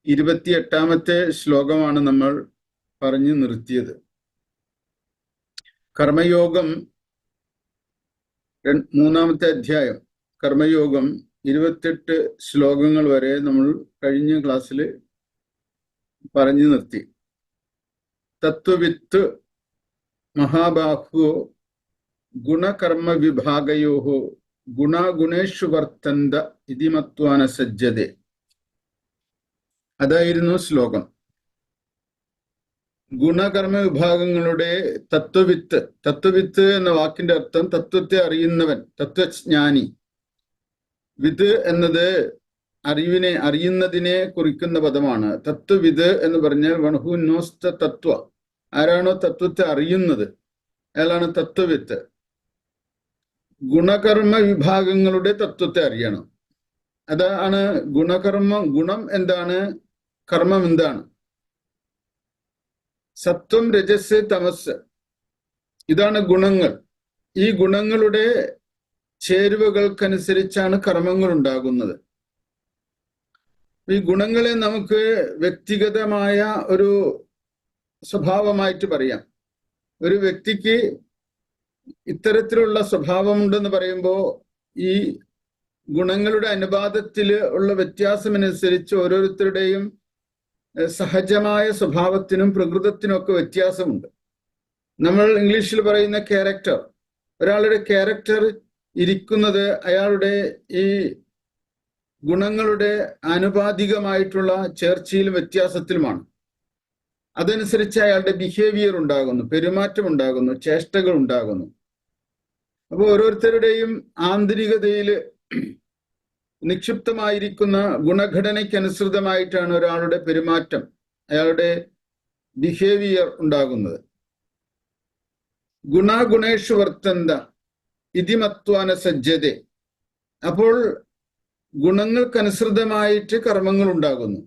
28-ാമത്തെ ശ്ലോകമാണ് നമ്മൾ പറഞ്ഞു നിർത്തിയത്. കർമ്മയോഗം 3-ാമത്തെ അധ്യായം കർമ്മയോഗം 28 ശ്ലോകങ്ങൾ വരെ നമ്മൾ കഴിഞ്ഞ ക്ലാസ്സിൽ പറഞ്ഞു നിർത്തി. തത്വവിത്ത് മഹാബാഹുവോ ഗുണകർമ്മ വിഭാഗയോ ഗുണാഗുണേഷു വർത്തന്ത ഇതിമത്വാന സജ്ജതേ. അതായിരുന്നു ശ്ലോകം. ഗുണകർമ്മ വിഭാഗങ്ങളുടെ തത്വവിത്ത് എന്ന വാക്കിന്റെ അർത്ഥം തത്വത്തെ അറിയുന്നവൻ, തത്വജ്ഞാനി. വിത്ത് എന്നത് അറിയുന്നതിനെ കുറിക്കുന്ന പദമാണ്. തത്വവിത് എന്ന് പറഞ്ഞാൽ വൺ ഹു നോസ് ദ തത്വ. ആരാണോ തത്വത്തെ അറിയുന്നത് അയാളാണ് തത്വവിത്ത്. ഗുണകർമ്മ വിഭാഗങ്ങളുടെ തത്വത്തെ അറിയണം. അതാണ് ഗുണകർമ്മം. ഗുണം എന്താണ്, കർമ്മം എന്താണ്? സത്വം, രജസ്, തമസ്, ഇതാണ് ഗുണങ്ങൾ. ഈ ഗുണങ്ങളുടെ ചേരുവകൾക്കനുസരിച്ചാണ് കർമ്മങ്ങൾ ഉണ്ടാകുന്നത്. ഈ ഗുണങ്ങളെ നമുക്ക് വ്യക്തിഗതമായ ഒരു സ്വഭാവമായിട്ട് പറയാം. ഒരു വ്യക്തിക്ക് ഇത്തരത്തിലുള്ള സ്വഭാവമുണ്ടെന്ന് പറയുമ്പോൾ ഈ ഗുണങ്ങളുടെ അനുപാതത്തിൽ ഉള്ള വ്യത്യാസമനുസരിച്ച് ഓരോരുത്തരുടെയും സഹജമായ സ്വഭാവത്തിനും പ്രകൃതത്തിനും ഒക്കെ വ്യത്യാസമുണ്ട്. നമ്മൾ ഇംഗ്ലീഷിൽ പറയുന്ന ക്യാരക്ടർ, ഒരാളുടെ ക്യാരക്ടർ ഇരിക്കുന്നത് അയാളുടെ ഈ ഗുണങ്ങളുടെ ആനുപാതികമായിട്ടുള്ള ചേർച്ചയിലും വ്യത്യാസത്തിലുമാണ്. അതനുസരിച്ച് അയാളുടെ ബിഹേവിയർ ഉണ്ടാകുന്നു, പെരുമാറ്റം ഉണ്ടാകുന്നു, ചേഷ്ടകൾ ഉണ്ടാകുന്നു. അപ്പോൾ ഓരോരുത്തരുടെയും ആന്തരികതയിൽ നിക്ഷിപ്തമായിരിക്കുന്ന ഗുണഘടനയ്ക്കനുസൃതമായിട്ടാണ് ഒരാളുടെ പെരുമാറ്റം, അയാളുടെ ബിഹേവിയർ ഉണ്ടാകുന്നത്. ഗുണാഗുണേഷു വർത്തന്ത ഇതിമത്വാന സജ്ജതേ. അപ്പോൾ ഗുണങ്ങൾക്കനുസൃതമായിട്ട് കർമ്മങ്ങൾ ഉണ്ടാകുന്നു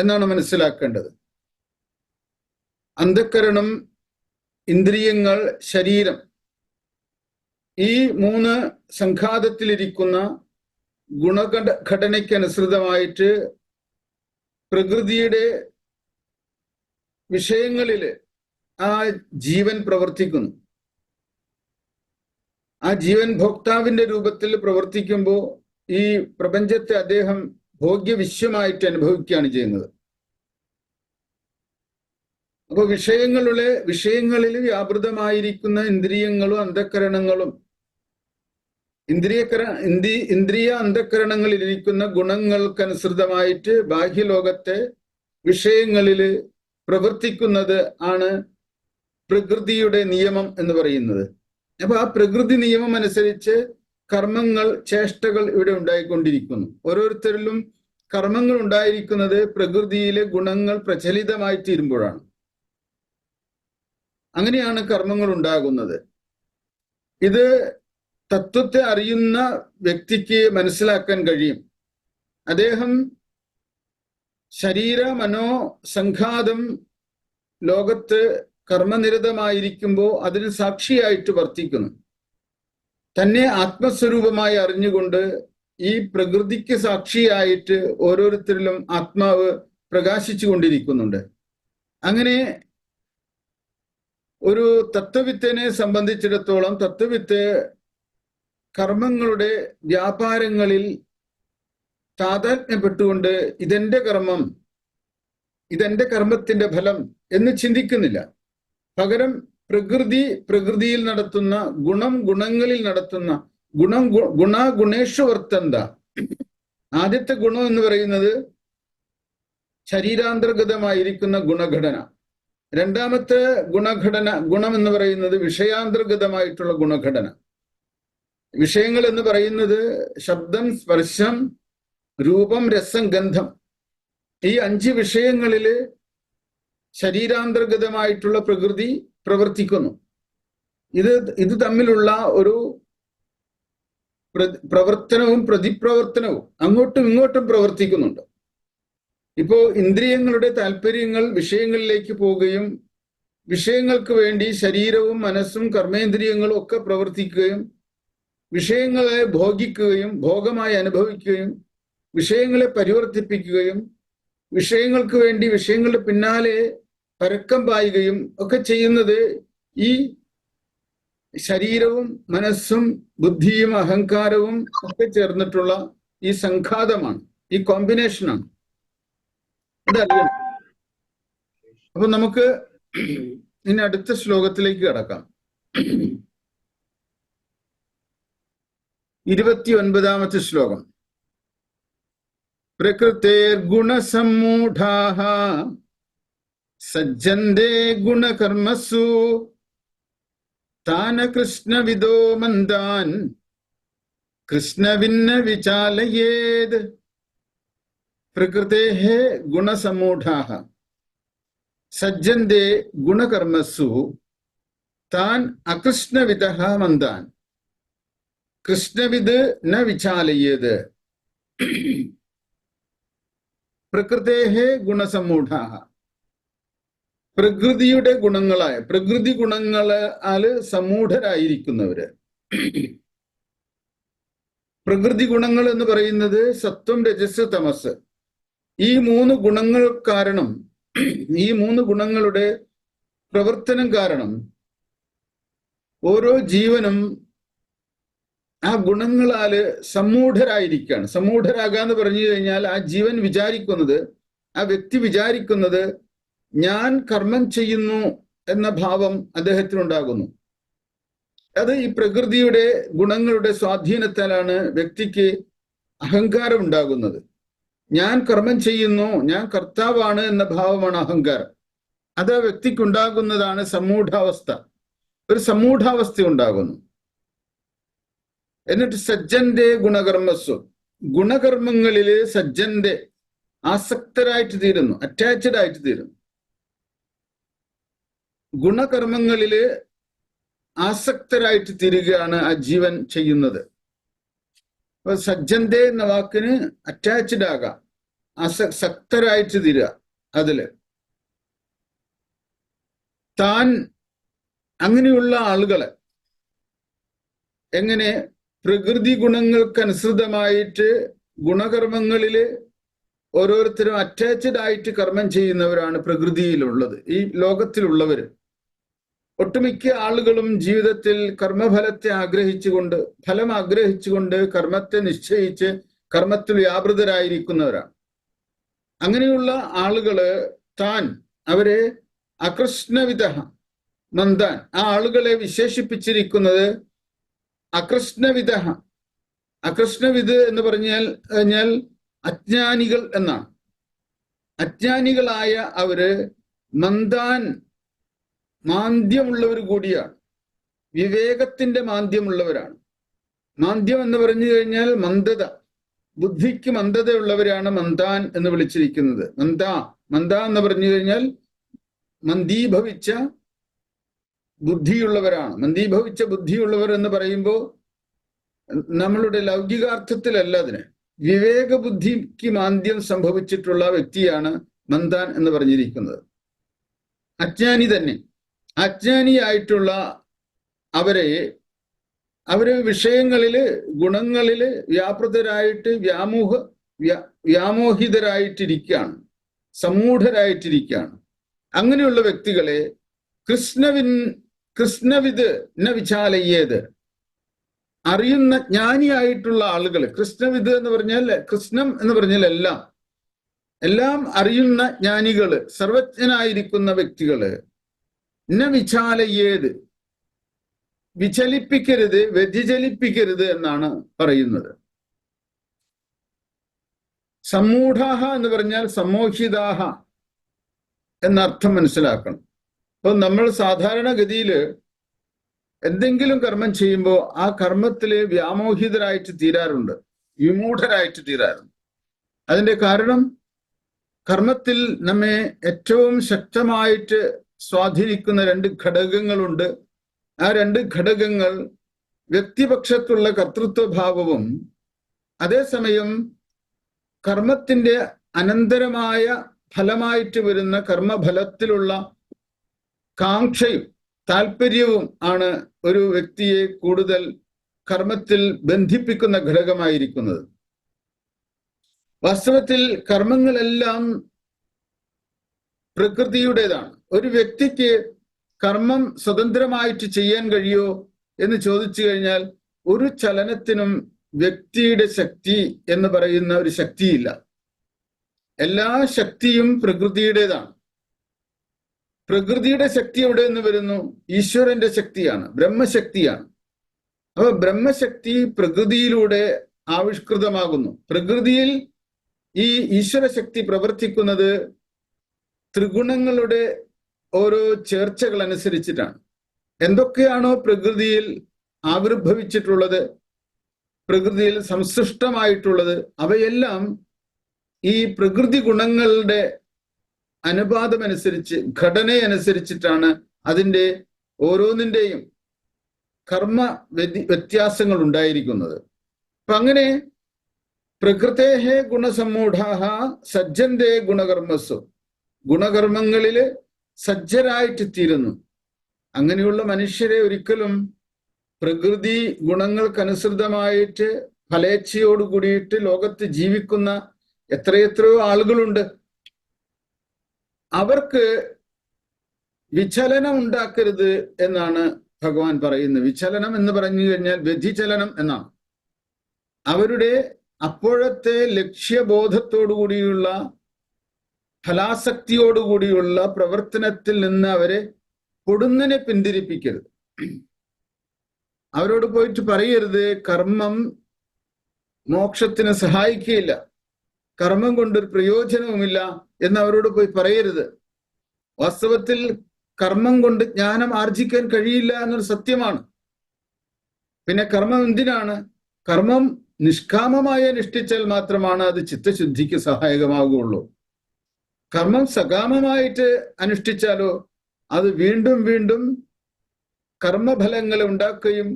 എന്നാണ് മനസ്സിലാക്കേണ്ടത്. അന്ധക്കരണം, ഇന്ദ്രിയങ്ങൾ, ശരീരം, ഈ 3 സംഘാതത്തിലിരിക്കുന്ന ഗുണഘടനയ്ക്കനുസൃതമായിട്ട് പ്രകൃതിയുടെ വിഷയങ്ങളിൽ ആ ജീവൻ പ്രവർത്തിക്കുന്നു. ആ ജീവൻ ഭോക്താവിന്റെ രൂപത്തിൽ പ്രവർത്തിക്കുമ്പോൾ ഈ പ്രപഞ്ചത്തെ അദ്ദേഹം ഭോഗ്യവിശ്വമായിട്ട് അനുഭവിക്കുകയാണ് ചെയ്യുന്നത്. അപ്പോൾ വിഷയങ്ങളിൽ വ്യാപൃതമായിരിക്കുന്ന ഇന്ദ്രിയങ്ങളും അന്ധക്കരണങ്ങളും ഇന്ദ്രിയ അന്ധക്കരണങ്ങളിലിരിക്കുന്ന ഗുണങ്ങൾക്കനുസൃതമായിട്ട് ബാഹ്യലോകത്തെ വിഷയങ്ങളിൽ പ്രവർത്തിക്കുന്നത് ആണ് പ്രകൃതിയുടെ നിയമം എന്ന് പറയുന്നത്. അപ്പൊ ആ പ്രകൃതി നിയമം അനുസരിച്ച് കർമ്മങ്ങൾ, ചേഷ്ടകൾ ഇവിടെ ഉണ്ടായിക്കൊണ്ടിരിക്കുന്നു. ഓരോരുത്തരിലും കർമ്മങ്ങൾ ഉണ്ടായിരിക്കുന്നത് പ്രകൃതിയിലെ ഗുണങ്ങൾ പ്രചലിതമായി തീരുമ്പോഴാണ്. അങ്ങനെയാണ് കർമ്മങ്ങൾ ഉണ്ടാകുന്നത്. ഇത് തത്വത്തെ അറിയുന്ന വ്യക്തിക്ക് മനസ്സിലാക്കാൻ കഴിയും. അദ്ദേഹം ശരീര മനോ സംഘാതം ലോകത്ത് കർമ്മനിരതമായിരിക്കുമ്പോൾ അതിന് സാക്ഷിയായിട്ട് വർത്തിക്കുന്നു. തന്നെ ആത്മസ്വരൂപമായി അറിഞ്ഞുകൊണ്ട് ഈ പ്രകൃതിക്ക് സാക്ഷിയായിട്ട് ഓരോരുത്തരിലും ആത്മാവ് പ്രകാശിച്ചു കൊണ്ടിരിക്കുന്നുണ്ട്. അങ്ങനെ ഒരു തത്വവിത്തിനെ സംബന്ധിച്ചിടത്തോളം തത്വവിത്ത് കർമ്മങ്ങളുടെ വ്യാപാരങ്ങളിൽ താതാത്മ്യപ്പെട്ടുകൊണ്ട് ഇതെന്റെ കർമ്മം, ഇതെന്റെ കർമ്മത്തിന്റെ ഫലം എന്ന് ചിന്തിക്കുന്നില്ല. പകരം പ്രകൃതിയിൽ നടത്തുന്ന ഗുണങ്ങളിൽ നടത്തുന്ന ഗുണാഗുണേഷു വർത്തന്ത. ആദ്യത്തെ ഗുണം എന്ന് പറയുന്നത് ശരീരാന്തർഗതമായിരിക്കുന്ന ഗുണഘടന. രണ്ടാമത്തെ ഗുണം എന്ന് പറയുന്നത് വിഷയാന്തർഗതമായിട്ടുള്ള ഗുണഘടന. വിഷയങ്ങൾ എന്ന് പറയുന്നത് ശബ്ദം, സ്പർശം, രൂപം, രസം, ഗന്ധം. ഈ 5 വിഷയങ്ങളിൽ ശരീരാന്തർഗതമായിട്ടുള്ള പ്രകൃതി പ്രവർത്തിക്കുന്നു. ഇത് തമ്മിലുള്ള ഒരു പ്രവർത്തനവും പ്രതിപ്രവർത്തനവും അങ്ങോട്ടും ഇങ്ങോട്ടും പ്രവർത്തിക്കുന്നുണ്ട്. ഇപ്പോ ഇന്ദ്രിയങ്ങളുടെ താല്പര്യങ്ങൾ വിഷയങ്ങളിലേക്ക് പോവുകയും വിഷയങ്ങൾക്ക് വേണ്ടി ശരീരവും മനസ്സും കർമ്മേന്ദ്രിയങ്ങളും ഒക്കെ പ്രവർത്തിക്കുകയും വിഷയങ്ങളെ ഭോഗിക്കുകയും ഭോഗമായി അനുഭവിക്കുകയും വിഷയങ്ങളെ പരിവർത്തിപ്പിക്കുകയും വിഷയങ്ങൾക്ക് വേണ്ടി വിഷയങ്ങളുടെ പിന്നാലെ പരക്കം പായുകയും ഒക്കെ ചെയ്യുന്നത് ഈ ശരീരവും മനസ്സും ബുദ്ധിയും അഹങ്കാരവും ഒക്കെ ചേർന്നിട്ടുള്ള ഈ സംഘാതമാണ്, ഈ കോമ്പിനേഷനാണ്. അതറിയണം. അപ്പൊ നമുക്ക് ഇനി അടുത്ത ശ്ലോകത്തിലേക്ക് കടക്കാം. 29ാമത്തെ ശ്ലോകം. പ്രകൃതേർഗുണസമ്മൂഢാഃ സജ്ജന്തേ ഗുണകർമ്മസു താന കൃഷ്ണവിദോ മന്ദാൻ കൃഷ്ണവിന്ന വിചാലയേത്. പ്രകൃതേഃ ഗുണസമ്മൂഢാഃ സജ്ജന്തേ ഗുണകർമ്മസു താൻ അകൃഷ്ണവിദഃ മന്ദാൻ കൃഷ്ണവിദ് ന വിചാലയേത്. പ്രകൃതേഃ ഗുണസമ്മൂഢാഃ പ്രകൃതിയുടെ ഗുണങ്ങളായ പ്രകൃതി ഗുണങ്ങളാല് സമ്മൂഢരായിരിക്കുന്നവര്. പ്രകൃതി ഗുണങ്ങൾ എന്ന് പറയുന്നത് സത്വം, രജസ്, തമസ്. ഈ 3 ഗുണങ്ങൾ കാരണം, ഈ 3 ഗുണങ്ങളുടെ പ്രവർത്തനം കാരണം ഓരോ ജീവനും ആ ഗുണങ്ങളാല് സമ്മൂഢരായിരിക്കുകയാണ്. സമ്മൂഢരാകാന്ന് പറഞ്ഞു കഴിഞ്ഞാൽ ആ ജീവൻ വിചാരിക്കുന്നത്, ആ വ്യക്തി വിചാരിക്കുന്നത് ഞാൻ കർമ്മം ചെയ്യുന്നു എന്ന ഭാവം അദ്ദേഹത്തിനുണ്ടാകുന്നു. അത് ഈ പ്രകൃതിയുടെ ഗുണങ്ങളുടെ സ്വാധീനത്താലാണ് വ്യക്തിക്ക് അഹങ്കാരം ഉണ്ടാകുന്നത്. ഞാൻ കർമ്മം ചെയ്യുന്നു, ഞാൻ കർത്താവാണ് എന്ന ഭാവമാണ് അഹങ്കാരം. അത് ആ വ്യക്തിക്കുണ്ടാകുന്നതാണ് സമ്മൂഢാവസ്ഥ. ഒരു സമ്മൂഢാവസ്ഥ ഉണ്ടാകുന്നു. എന്നിട്ട് സജ്ജന്റെ ഗുണകർമ്മസ്വ, ഗുണകർമ്മങ്ങളില് സജ്ജന്റെ ആസക്തരായിട്ട് തീരുന്നു, അറ്റാച്ച്ഡ് ആയിട്ട് തീരുന്നു. ഗുണകർമ്മങ്ങളില് ആസക്തരായിട്ട് തീരുകയാണ് ആ ജീവൻ ചെയ്യുന്നത്. അപ്പൊ സജ്ജന്റെ എന്ന വാക്കിന് അറ്റാച്ച്ഡ് ആകാം, സക്തരായിട്ട് തീരുക. അതില് താൻ അങ്ങനെയുള്ള ആളുകളെ എങ്ങനെ പ്രകൃതി ഗുണങ്ങൾക്കനുസൃതമായിട്ട് ഗുണകർമ്മങ്ങളില് ഓരോരുത്തരും അറ്റാച്ച്ഡ് ആയിട്ട് കർമ്മം ചെയ്യുന്നവരാണ് പ്രകൃതിയിലുള്ളത്, ഈ ലോകത്തിലുള്ളവര്. ഒട്ടുമിക്ക ആളുകളും ജീവിതത്തിൽ കർമ്മഫലത്തെ ആഗ്രഹിച്ചുകൊണ്ട്, ഫലം ആഗ്രഹിച്ചുകൊണ്ട് കർമ്മത്തെ നിശ്ചയിച്ച് കർമ്മത്തിൽ വ്യാപൃതരായിരിക്കുന്നവരാണ്. അങ്ങനെയുള്ള ആളുകള് താൻ അവരെ അകൃഷ്ണവിദ മന്ദാൻ, ആ ആളുകളെ വിശേഷിപ്പിച്ചിരിക്കുന്നത് അകൃഷ്ണവിദ. അകൃഷ്ണവിദ് എന്ന് പറഞ്ഞാൽ അജ്ഞാനികൾ എന്നാണ്. അജ്ഞാനികളായ അവര് മന്ദാൻ, മാന്ദ്യമുള്ളവർ കൂടിയാണ്, വിവേകത്തിന്റെ മാന്ദ്യമുള്ളവരാണ്. മാന്ദ്യം എന്ന് പറഞ്ഞു കഴിഞ്ഞാൽ മന്ദത, ബുദ്ധിക്ക് മന്ദതയുള്ളവരാണ് മന്ദാൻ എന്ന് വിളിച്ചിരിക്കുന്നത്. മന്ദ എന്ന് പറഞ്ഞു കഴിഞ്ഞാൽ മന്ദീഭവിച്ച ബുദ്ധിയുള്ളവരാണ്. മന്ദീഭവിച്ച ബുദ്ധിയുള്ളവർ എന്ന് പറയുമ്പോൾ നമ്മളുടെ ലൗകികാർത്ഥത്തിലല്ല അതിന്, വിവേക ബുദ്ധിക്ക് മാന്ദ്യം സംഭവിച്ചിട്ടുള്ള വ്യക്തിയാണ് മന്ദാൻ എന്ന് പറഞ്ഞിരിക്കുന്നത്. അജ്ഞാനി തന്നെ. അജ്ഞാനിയായിട്ടുള്ള അവര് വിഷയങ്ങളില് ഗുണങ്ങളില് വ്യാപൃതരായിട്ട് വ്യാമോഹിതരായിട്ടിരിക്കുകയാണ്, സമ്മൂഢരായിട്ടിരിക്കുകയാണ്. അങ്ങനെയുള്ള വ്യക്തികളെ കൃഷ്ണവിദ് ന വിചാലയേത്, അറിയുന്ന ജ്ഞാനിയായിട്ടുള്ള ആളുകൾ. കൃഷ്ണവിദ് എന്ന് പറഞ്ഞാൽ, കൃഷ്ണം എന്ന് പറഞ്ഞാൽ എല്ലാം അറിയുന്ന ജ്ഞാനികള്, സർവജ്ഞനായിരിക്കുന്ന വ്യക്തികള് ന വിചാലയേത്, വിചലിപ്പിക്കരുത്, വ്യതിചലിപ്പിക്കരുത് എന്നാണ് പറയുന്നത്. സമ്മൂഢാഹ എന്ന് പറഞ്ഞാൽ സമ്മോഹിതാഹ എന്നർത്ഥം മനസ്സിലാക്കണം. അപ്പൊ നമ്മൾ സാധാരണഗതിയില് എന്തെങ്കിലും കർമ്മം ചെയ്യുമ്പോൾ ആ കർമ്മത്തില് വ്യാമോഹിതരായിട്ട് തീരാറുണ്ട്, വിമൂഢരായിട്ട് തീരാറുണ്ട്. അതിന്റെ കാരണം കർമ്മത്തിൽ നമ്മെ ഏറ്റവും ശക്തമായിട്ട് സ്വാധീനിക്കുന്ന 2 ഘടകങ്ങളുണ്ട്. ആ 2 ഘടകങ്ങൾ വ്യക്തിപക്ഷത്തുള്ള കർത്തൃത്വഭാവവും അതേസമയം കർമ്മത്തിന്റെ അനന്തരമായ ഫലമായിട്ട് വരുന്ന കർമ്മഫലത്തിലുള്ള കാംക്ഷയും താല്പര്യവും ആണ് ഒരു വ്യക്തിയെ കൂടുതൽ കർമ്മത്തിൽ ബന്ധിപ്പിക്കുന്ന ഘടകമായിരിക്കുന്നത്. വാസ്തവത്തിൽ കർമ്മങ്ങളെല്ലാം പ്രകൃതിയുടേതാണ്. ഒരു വ്യക്തിക്ക് കർമ്മം സ്വതന്ത്രമായിട്ട് ചെയ്യാൻ കഴിയോ എന്ന് ചോദിച്ചു കഴിഞ്ഞാൽ ഒരു ചലനത്തിനും വ്യക്തിയുടെ ശക്തി എന്ന് പറയുന്ന ഒരു ശക്തിയില്ല. എല്ലാ ശക്തിയും പ്രകൃതിയുടേതാണ്. പ്രകൃതിയുടെ ശക്തി എവിടെ നിന്ന് വരുന്നു? ഈശ്വരന്റെ ശക്തിയാണ്, ബ്രഹ്മശക്തിയാണ്. അപ്പൊ ബ്രഹ്മശക്തി പ്രകൃതിയിലൂടെ ആവിഷ്കൃതമാകുന്നു. പ്രകൃതിയിൽ ഈ ഈശ്വരശക്തി പ്രവർത്തിക്കുന്നത് ത്രിഗുണങ്ങളുടെ ഓരോ ചേർച്ചകൾ അനുസരിച്ചിട്ടാണ്. എന്തൊക്കെയാണോ പ്രകൃതിയിൽ ആവിർഭവിച്ചിട്ടുള്ളത്, പ്രകൃതിയിൽ സംസൃഷ്ടമായിട്ടുള്ളത്, അവയെല്ലാം ഈ പ്രകൃതി ഗുണങ്ങളുടെ അനുപാതമനുസരിച്ച്, ഘടനയനുസരിച്ചിട്ടാണ് അതിൻ്റെ ഓരോന്നിൻ്റെയും കർമ്മ വ്യത്യാസങ്ങൾ ഉണ്ടായിരിക്കുന്നത്. അപ്പൊ അങ്ങനെ പ്രകൃതേഹേ ഗുണസമ്മൂഢാഹ സജ്ജന്തേ ഗുണകർമ്മസു, ഗുണകർമ്മങ്ങളിൽ സജ്ജരായിട്ട് തീരുന്നു. അങ്ങനെയുള്ള മനുഷ്യരെ ഒരിക്കലും പ്രകൃതി ഗുണങ്ങൾക്കനുസൃതമായിട്ട് ഫലേച്ഛയോട് കൂടിയിട്ട് ലോകത്ത് ജീവിക്കുന്ന എത്രയെത്രയോ ആളുകളുണ്ട്. അവർക്ക് വിചലനം ഉണ്ടാക്കരുത് എന്നാണ് ഭഗവാൻ പറയുന്നത്. വിചലനം എന്ന് പറഞ്ഞു കഴിഞ്ഞാൽ വ്യതിചലനം എന്നാണ്. അവരുടെ അപ്പോഴത്തെ ലക്ഷ്യബോധത്തോടുകൂടിയുള്ള ഫലാസക്തിയോടുകൂടിയുള്ള പ്രവർത്തനത്തിൽ നിന്ന് അവരെ പൊടുന്നനെ പിന്തിരിപ്പിക്കരുത്. അവരോട് പോയിട്ട് പറയരുത് കർമ്മം മോക്ഷത്തിന് സഹായിക്കുകയില്ല, കർമ്മം കൊണ്ടൊരു പ്രയോജനവുമില്ല എന്ന് അവരോട് പോയി പറയരുത്. വാസ്തവത്തിൽ കർമ്മം കൊണ്ട് ജ്ഞാനം ആർജിക്കാൻ കഴിയില്ല എന്നൊരു സത്യമാണ്. പിന്നെ കർമ്മം എന്തിനാണ്? കർമ്മം നിഷ്കാമമായി അനുഷ്ഠിച്ചാൽ മാത്രമാണ് അത് ചിത്തശുദ്ധിക്ക് സഹായകമാകുകയുള്ളൂ. കർമ്മം സകാമമായിട്ട് അനുഷ്ഠിച്ചാലോ അത് വീണ്ടും വീണ്ടും കർമ്മഫലങ്ങൾ ഉണ്ടാക്കുകയും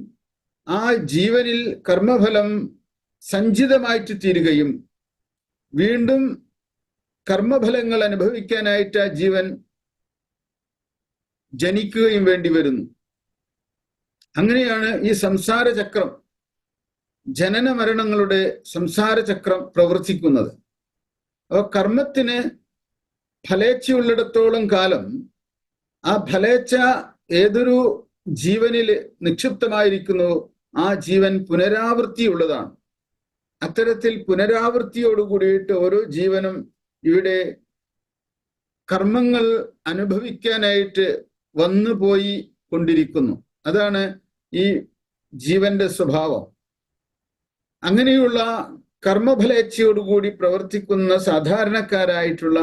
ആ ജീവനിൽ കർമ്മഫലം സഞ്ചിതമായിട്ട് തീരുകയും വീണ്ടും കർമ്മഫലങ്ങൾ അനുഭവിക്കാനായിട്ട് ആ ജീവൻ ജനിക്കുകയും വേണ്ടി വരുന്നു. അങ്ങനെയാണ് ഈ സംസാര ചക്രം, ജനന മരണങ്ങളുടെ സംസാര ചക്രം പ്രവർത്തിക്കുന്നത്. അപ്പോൾ കർമ്മത്തിന് ഫലേച്ഛയുള്ളിടത്തോളം കാലം ആ ഫലേച്ഛ ഏതൊരു ജീവനിൽ നിക്ഷിപ്തമായിരിക്കുന്നു ആ ജീവൻ പുനരാവൃത്തിയുള്ളതാണ്. അത്തരത്തിൽ പുനരാവൃത്തിയോട് കൂടിയിട്ട് ഓരോ ജീവനും ഇവിടെ കർമ്മങ്ങൾ അനുഭവിക്കാനായിട്ട് വന്നു പോയി കൊണ്ടിരിക്കുന്നു. അതാണ് ഈ ജീവന്റെ സ്വഭാവം. അങ്ങനെയുള്ള കർമ്മഫലേച്ഛയോടുകൂടി പ്രവർത്തിക്കുന്ന സാധാരണക്കാരായിട്ടുള്ള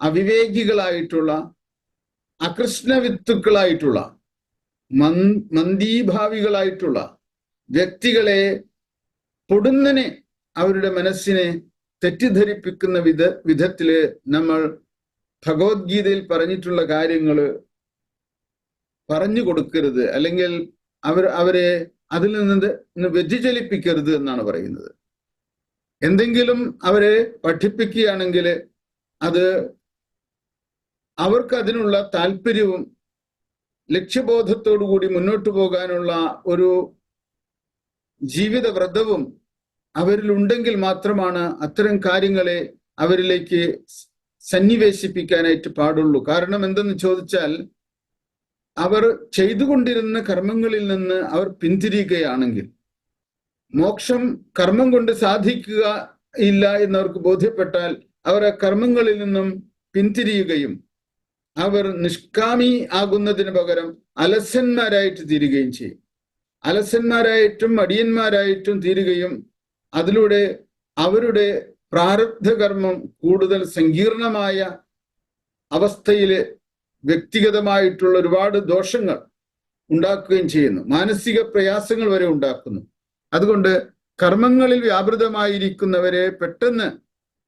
അവിവേകികളായിട്ടുള്ള അകൃഷ്ണവിത്തുക്കളായിട്ടുള്ള മന്ദീഭാവികളായിട്ടുള്ള വ്യക്തികളെ പൊടുന്നനെ അവരുടെ മനസ്സിനെ തെറ്റിദ്ധരിപ്പിക്കുന്ന വിധത്തില് നമ്മൾ ഭഗവത്ഗീതയിൽ പറഞ്ഞിട്ടുള്ള കാര്യങ്ങൾ പറഞ്ഞു കൊടുക്കരുത്, അല്ലെങ്കിൽ അവരെ അതിൽ നിന്ന് വ്യതിചലിപ്പിക്കരുത് എന്നാണ് പറയുന്നത്. എന്തെങ്കിലും അവരെ പഠിപ്പിക്കുകയാണെങ്കിൽ അത് അവർക്ക് അതിനുള്ള താല്പര്യവും ലക്ഷ്യബോധത്തോടു കൂടി മുന്നോട്ട് പോകാനുള്ള ഒരു ജീവിത വ്രതവും അവരിൽ ഉണ്ടെങ്കിൽ മാത്രമാണ് അത്തരം കാര്യങ്ങളെ അവരിലേക്ക് സന്നിവേശിപ്പിക്കാനായിട്ട് പാടുള്ളൂ. കാരണം എന്തെന്ന് ചോദിച്ചാൽ അവർ ചെയ്തുകൊണ്ടിരുന്ന കർമ്മങ്ങളിൽ നിന്ന് അവർ പിന്തിരിയുകയാണെങ്കിൽ മോക്ഷം കർമ്മം കൊണ്ട് സാധിക്കുക ഇല്ല എന്നവർക്ക് ബോധ്യപ്പെട്ടാൽ അവർ ആ കർമ്മങ്ങളിൽ നിന്നും പിന്തിരിയുകയും അവർ നിഷ്കാമി ആകുന്നതിന് പകരം അലസന്മാരായിട്ട് തീരുകയും ചെയ്യും. അലസന്മാരായിട്ടും മടിയന്മാരായിട്ടും തീരുകയും അതിലൂടെ അവരുടെ പ്രാരബ്ധകർമ്മം കൂടുതൽ സങ്കീർണമായ അവസ്ഥയിൽ വ്യക്തിഗതമായിട്ടുള്ള ഒരുപാട് ദോഷങ്ങൾ ഉണ്ടാക്കുകയും ചെയ്യുന്നു. മാനസിക പ്രയാസങ്ങൾ വരെ ഉണ്ടാക്കുന്നു. അതുകൊണ്ട് കർമ്മങ്ങളിൽ വ്യാപൃതമായിരിക്കുന്നവരെ പെട്ടെന്ന്